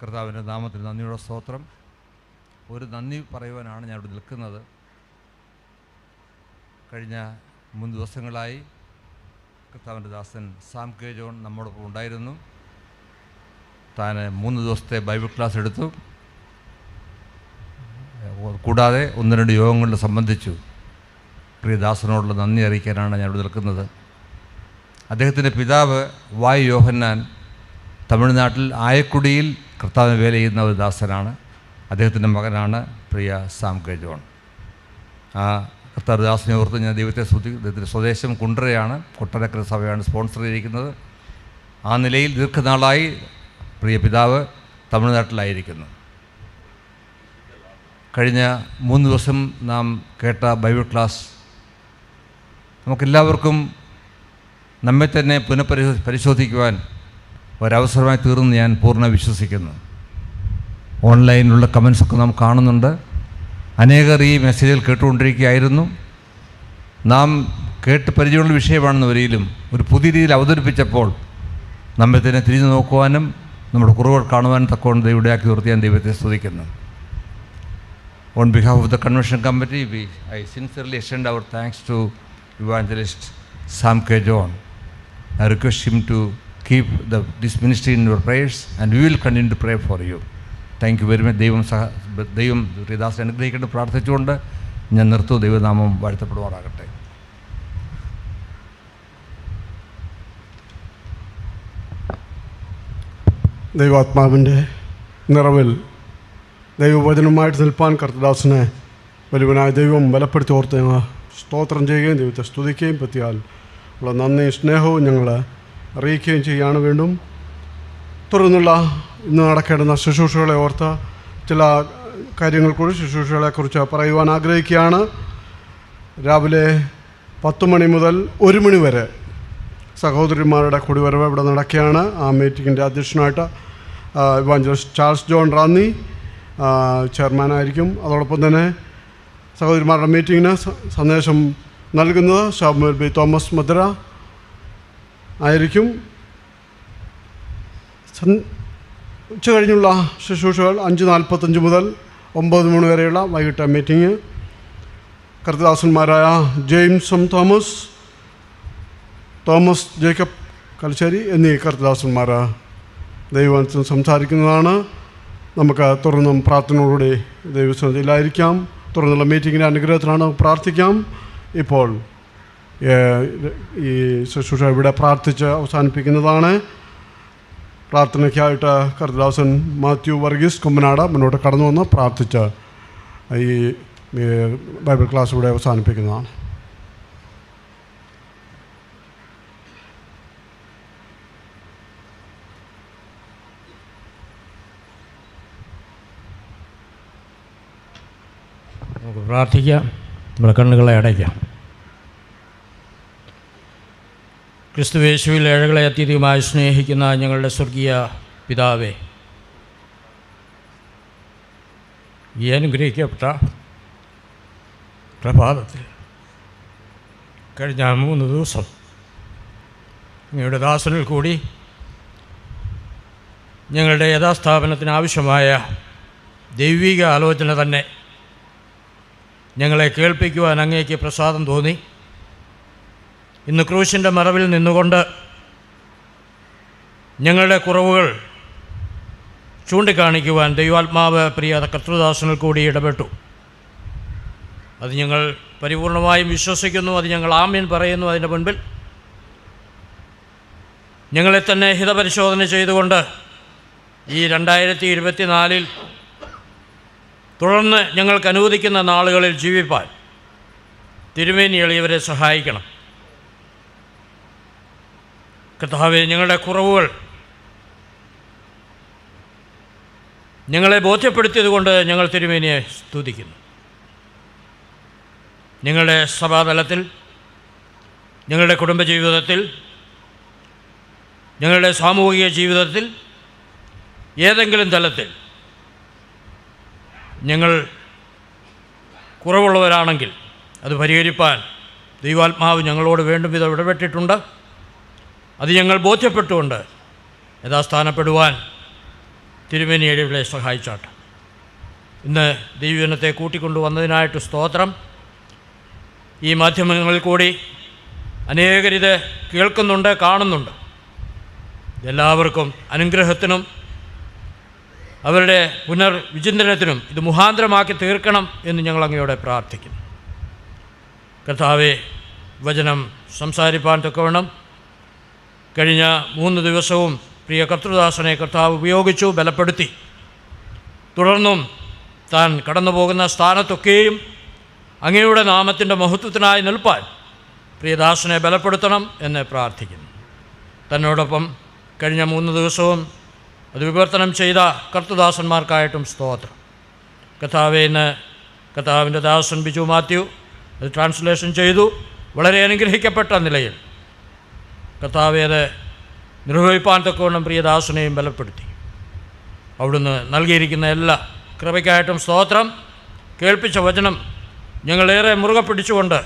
കർത്താവിൻ്റെ നാമത്തിൽ നന്ദിയുടെ സ്തോത്രം. ഒരു നന്ദി പറയുവാനാണ് ഞാൻ ഇവിടെ നിൽക്കുന്നത്. കഴിഞ്ഞ 3 ദിവസങ്ങളായി കർത്താവിൻ്റെ ദാസൻ സാം കെ ജോൺ നമ്മോടൊപ്പം ഉണ്ടായിരുന്നു. താൻ 3 ദിവസത്തെ ബൈബിൾ ക്ലാസ് എടുത്തു. കൂടാതെ 1-2 യോഗങ്ങളിൽ സംബന്ധിച്ചു. പ്രിയദാസനോടുള്ള നന്ദി അറിയിക്കാനാണ് ഞാൻ ഇവിടെ നിൽക്കുന്നത്. അദ്ദേഹത്തിൻ്റെ പിതാവ് വായ് യോഹന്നാൻ തമിഴ്നാട്ടിൽ ആയക്കുടിയിൽ കർത്താവിന് വേല ചെയ്യുന്ന ഒരു ദാസനാണ്. അദ്ദേഹത്തിൻ്റെ മകനാണ് പ്രിയ സാം കെ ജോൺ. ആ കർത്താവ് ദാസനെ ഓർത്ത് ഞാൻ ദൈവത്തെ അദ്ദേഹത്തിൻ്റെ സ്വദേശം കുണ്ട്രയാണ്. കൊട്ടാരക്കര സഭയാണ് സ്പോൺസർ ചെയ്തിരിക്കുന്നത്. ആ നിലയിൽ ദീർഘനാളായി പ്രിയ പിതാവ് തമിഴ്നാട്ടിലായിരിക്കുന്നു. കഴിഞ്ഞ 3 ദിവസം നാം കേട്ട ബൈബിൾ ക്ലാസ് നമുക്കെല്ലാവർക്കും നമ്മെ തന്നെ പുനഃപരിശോധിക്കുവാൻ ഒരവസരമായി തീർന്ന് ഞാൻ പൂർണ്ണ വിശ്വസിക്കുന്നു. ഓൺലൈനിലുള്ള കമൻസൊക്കെ നാം കാണുന്നുണ്ട്. അനേകർ ഈ മെസ്സേജുകൾ കേട്ടുകൊണ്ടിരിക്കുകയായിരുന്നു. നാം കേട്ട് പരിചയമുള്ള വിഷയമാണെന്ന് വരിയിലും ഒരു പുതിയ രീതിയിൽ അവതരിപ്പിച്ചപ്പോൾ നമ്മെ തന്നെ തിരിഞ്ഞു നോക്കുവാനും നമ്മുടെ കുറവുകൾ കാണുവാനും തക്കവണ്ണം ദൈവത്തെ ആക്കി നിർത്തി ഞാൻ ദൈവത്തെ സ്തുതിക്കുന്നു. On behalf of the convention committee, I sincerely extend our thanks to Evangelist Sam K. John. I request him to keep this ministry in your prayers, and we will continue to pray for you. Thank you very much. ദൈവം ശ്രീദാസ് അനുഗ്രഹിക്കേണ്ട പ്രാർത്ഥിച്ചുകൊണ്ട് ഞാൻ നിർത്തും. ദൈവനാമം വാഴ്ത്തപ്പെടുമാറാകട്ടെ. ദൈവാത്മാവിൻ്റെ നിറവിൽ ദൈവവചനമായിട്ട് നിൽപ്പാൻ കർത്തദാസനെ വലിയവനായ ദൈവം ബലപ്പെടുത്തി ഓർത്ത് ഞങ്ങൾ സ്തോത്രം ചെയ്യുകയും ദൈവത്തെ സ്തുതിക്കുകയും പറ്റിയാൽ ഉള്ള നന്ദി സ്നേഹവും ഞങ്ങൾ അറിയിക്കുകയും ചെയ്യുകയാണ്. വീണ്ടും തുടർന്നുള്ള ഇന്ന് നടക്കേണ്ടുന്ന ശുശ്രൂഷകളെ ഓർത്ത് ചില കാര്യങ്ങളെക്കുറിച്ച് ശുശ്രൂഷകളെക്കുറിച്ച് പറയുവാൻ ആഗ്രഹിക്കുകയാണ്. രാവിലെ 10 മണി മുതൽ 1 മണി വരെ സഹോദരിമാരുടെ കുടിവരവ് ഇവിടെ നടക്കുകയാണ്. ആ മീറ്റിങ്ങിൻ്റെ അധ്യക്ഷനായിട്ട് ഇവാഞ്ചലിസ്റ്റ് ചാൾസ് ജോൺ റാന്നി ചെയർമാനായിരിക്കും. അതോടൊപ്പം തന്നെ സഹോദരിമാരുടെ മീറ്റിങ്ങിന് സന്ദേശം നൽകുന്നത് ഷാമുൽ ബി തോമസ് മദ്ര ആയിരിക്കും. ഉച്ച കഴിഞ്ഞുള്ള ശുശ്രൂഷകൾ 5:45 മുതൽ 9 മണി വരെയുള്ള വൈകിട്ട് മീറ്റിംഗ് കർത്തദാസന്മാരായ James M Thomas, Thomas Jacob Kalassery എന്നീ കർത്തദാസന്മാർ ദൈവത്തിന് സംസാരിക്കുന്നതാണ്. നമുക്ക് തുറന്നും പ്രാർത്ഥനയോടെ ദൈവസന്നിധിയിലായിരിക്കാം. തുറന്നുള്ള മീറ്റിങ്ങിൻ്റെ അനുഗ്രഹത്തിനാണ് പ്രാർത്ഥിക്കാം. ഇപ്പോൾ ഈ ശുശ്രൂഷ ഇവിടെ പ്രാർത്ഥിച്ച് അവസാനിപ്പിക്കുന്നതാണ്. പ്രാർത്ഥനയ്ക്കായിട്ട് കർത്തദാസൻ മാത്യു വർഗീസ് കുമ്മനാട് മുന്നോട്ട് കടന്നു വന്ന് പ്രാർത്ഥിച്ച് ഈ ബൈബിൾ ക്ലാസ് ഇവിടെ അവസാനിപ്പിക്കുന്നതാണ്. നമുക്ക് പ്രാർത്ഥിക്കാം. നമ്മുടെ കണ്ണുകളെ അടയ്ക്കാം. ക്രിസ്തുവേശുവിൽ ഏഴകളെ അത്യധികമായി സ്നേഹിക്കുന്ന ഞങ്ങളുടെ സ്വർഗീയ പിതാവേ, ഈ അനുഗ്രഹിക്കപ്പെട്ട പ്രഭാതത്തിൽ കഴിഞ്ഞ 3 ദിവസം അങ്ങയുടെ ദാസനിൽ കൂടി ഞങ്ങളുടെ യഥാസ്ഥാപനത്തിന് ആവശ്യമായ ദൈവിക ആലോചന തന്നെ ഞങ്ങളെ കേൾപ്പിക്കുവാൻ അങ്ങേക്ക് പ്രസാദം തോന്നി. ഇന്ന് ക്രൂശിൻ്റെ മറവിൽ നിന്നുകൊണ്ട് ഞങ്ങളുടെ കുറവുകൾ ചൂണ്ടിക്കാണിക്കുവാൻ ദൈവാത്മാവ് പ്രിയ കർത്തൃദാസനിൽ കൂടി ഇടപെട്ടു. അത് ഞങ്ങൾ പരിപൂർണമായും വിശ്വസിക്കുന്നു. അത് ഞങ്ങൾ ആമേൻ പറയുന്നു. അതിൻ്റെ മുൻപിൽ ഞങ്ങളെ തന്നെ ഹിതപരിശോധന ചെയ്തുകൊണ്ട് ഈ 2024 തുടർന്ന് ഞങ്ങൾക്ക് അനുവദിക്കുന്ന നാളുകളിൽ ജീവിപ്പാൻ തിരുമേനി എളിയവരെ സഹായിക്കണം. കർത്താവേ, ഞങ്ങളുടെ കുറവുകൾ ഞങ്ങളെ ബോധ്യപ്പെടുത്തിയതുകൊണ്ട് ഞങ്ങൾ തിരുമേനിയെ സ്തുതിക്കുന്നു. ഞങ്ങളുടെ സഭാതലത്തിൽ, ഞങ്ങളുടെ കുടുംബജീവിതത്തിൽ, ഞങ്ങളുടെ സാമൂഹിക ജീവിതത്തിൽ ഏതെങ്കിലും തലത്തിൽ ഞങ്ങൾ കുറവുള്ളവരാണെങ്കിൽ അത് പരിഹരിപ്പാൻ ദൈവാത്മാവ് ഞങ്ങളോട് വേണ്ടും വിധം ഇടപെട്ടിട്ടുണ്ട്. അത് ഞങ്ങൾ ബോധ്യപ്പെട്ടുകൊണ്ട് യഥാസ്ഥാനപ്പെടുവാൻ തിരുമേനി എളിയവരെ സഹായിച്ചാട്ടെ. ഇന്ന് ദൈവജനത്തെ കൂട്ടിക്കൊണ്ടുവന്നതിനായിട്ട് സ്തോത്രം. ഈ മാധ്യമങ്ങളിൽ കൂടി അനേകരിത് കേൾക്കുന്നുണ്ട്, കാണുന്നുണ്ട്. എല്ലാവർക്കും അനുഗ്രഹത്തിനും അവരുടെ പുനർവിചിന്തനത്തിനും ഇത് മുഖാന്തരമാക്കി തീർക്കണം എന്ന് ഞങ്ങൾ അങ്ങയോടെ പ്രാർത്ഥിക്കുന്നു. കർത്താവെ, വചനം സംസാരിപ്പാൻ തക്കവണ്ണം കഴിഞ്ഞ 3 ദിവസവും പ്രിയ കർത്തൃദാസനെ കർത്താവ് ഉപയോഗിച്ചു, ബലപ്പെടുത്തി. തുടർന്നും താൻ കടന്നു പോകുന്ന സ്ഥാനത്തൊക്കെയും അങ്ങയുടെ നാമത്തിൻ്റെ മഹത്വത്തിനായി നിൽപ്പാൻ പ്രിയദാസനെ ബലപ്പെടുത്തണം എന്ന് പ്രാർത്ഥിക്കുന്നു. തന്നോടൊപ്പം കഴിഞ്ഞ 3 ദിവസവും അത് വിവർത്തനം ചെയ്ത കർത്തൃദാസന്മാർക്കായിട്ടും സ്തോത്രം. കർത്താവെ, ഇന്ന് കർത്താവിൻ്റെ ദാസൻ ബിജു മാത്യു അത് ട്രാൻസ്ലേഷൻ ചെയ്തു. വളരെ അനുഗ്രഹിക്കപ്പെട്ട നിലയിൽ കർത്താവെ അത് നിർവഹിപ്പാൻ തക്കവണ്ണം പ്രിയദാസനെയും ബലപ്പെടുത്തി. അവിടുന്ന് നൽകിയിരിക്കുന്ന എല്ലാ കൃപയ്ക്കായിട്ടും സ്തോത്രം. കേൾപ്പിച്ച വചനം ഞങ്ങളേറെ മുറുകെ പിടിച്ചുകൊണ്ട്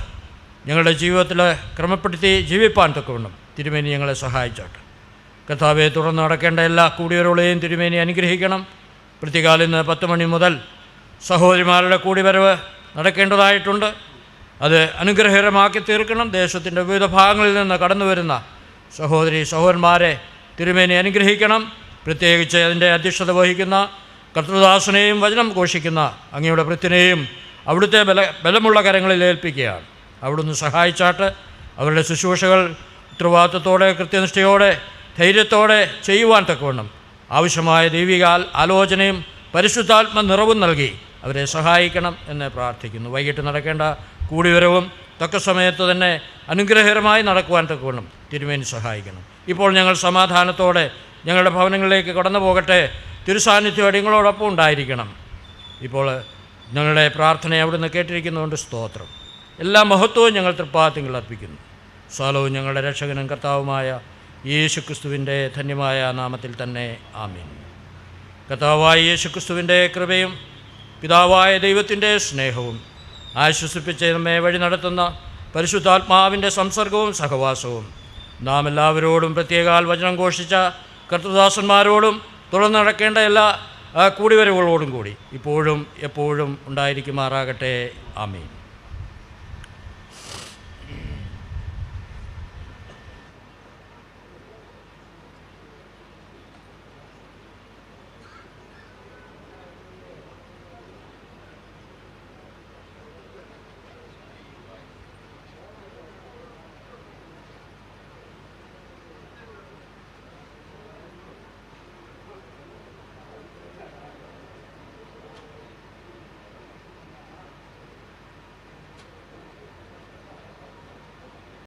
ഞങ്ങളുടെ ജീവിതത്തിൽ ക്രമപ്പെടുത്തി ജീവിപ്പാൻ തക്കവണ്ണം തിരുമേനി ഞങ്ങളെ സഹായിച്ചാട്ടെ. കർത്താവെ, തുടർന്ന് നടക്കേണ്ട എല്ലാ കൂടിവരവുകളെയും തിരുമേനി അനുഗ്രഹിക്കണം. പ്രത്യേകാലം ഇന്ന് 10 മണി മുതൽ സഹോദരിമാരുടെ കൂടിവരവ് നടക്കേണ്ടതായിട്ടുണ്ട്. അത് അനുഗ്രഹകരമാക്കി തീർക്കണം. ദേശത്തിൻ്റെ വിവിധ ഭാഗങ്ങളിൽ നിന്ന് കടന്നു വരുന്ന സഹോദരന്മാരെ തിരുമേനി അനുഗ്രഹിക്കണം. പ്രത്യേകിച്ച് അതിൻ്റെ അധ്യക്ഷത വഹിക്കുന്ന കർത്തൃദാസനെയും വചനം ഘോഷിക്കുന്ന അങ്ങയുടെ ഭൃത്യനെയും അവിടുത്തെ ബലമുള്ള കരങ്ങളിൽ ഏൽപ്പിക്കുകയാണ്. അവിടുന്ന് സഹായിച്ചാട്ട് അവരുടെ ശുശ്രൂഷകൾ ഉത്തരവാദിത്വത്തോടെ, കൃത്യനിഷ്ഠയോടെ, ധൈര്യത്തോടെ ചെയ്യുവാൻ തക്കവണ്ണം ആവശ്യമായ ദൈവിക ആലോചനയും പരിശുദ്ധാത്മ നിറവും നൽകി അവരെ സഹായിക്കണം എന്ന് പ്രാർത്ഥിക്കുന്നു. വൈകിട്ട് നടക്കേണ്ട കൂടിവരവും തക്ക സമയത്ത് തന്നെ അനുഗ്രഹകരമായി നടക്കുവാൻ തക്കവണ്ണം തിരുമേനി സഹായിക്കണം. ഇപ്പോൾ ഞങ്ങൾ സമാധാനത്തോടെ ഞങ്ങളുടെ ഭവനങ്ങളിലേക്ക് കടന്നു പോകട്ടെ. തിരുസാന്നിധ്യം നിങ്ങളോടൊപ്പം ഉണ്ടായിരിക്കണം. ഇപ്പോൾ ഞങ്ങളുടെ പ്രാർത്ഥനയെ അവിടുന്ന് കേട്ടിരിക്കുന്നതുകൊണ്ട് സ്തോത്രം. എല്ലാ മഹത്വവും ഞങ്ങൾ തൃപ്പാദത്തിൽ അർപ്പിക്കുന്നു. സകലവും ഞങ്ങളുടെ രക്ഷകനും കർത്താവുമായ യേശുക്രിസ്തുവിൻ്റെ ധന്യമായ നാമത്തിൽ തന്നെ ആമീൻ. കർത്താവായ യേശുക്രിസ്തുവിൻ്റെ കൃപയും പിതാവായ ദൈവത്തിൻ്റെ സ്നേഹവും ആശ്വസിപ്പിച്ച് നമ്മെ വഴി നടത്തുന്ന പരിശുദ്ധാത്മാവിൻ്റെ സംസർഗവും സഹവാസവും നാം എല്ലാവരോടും, പ്രത്യേകാൽ വചനം ഘോഷിച്ച കർത്തൃദാസന്മാരോടും തുടർന്ന് നടക്കേണ്ട എല്ലാ കൂടിവരവുകളോടും കൂടി ഇപ്പോഴും എപ്പോഴും ഉണ്ടായിരിക്കുമാറാകട്ടെ. ആമീൻ.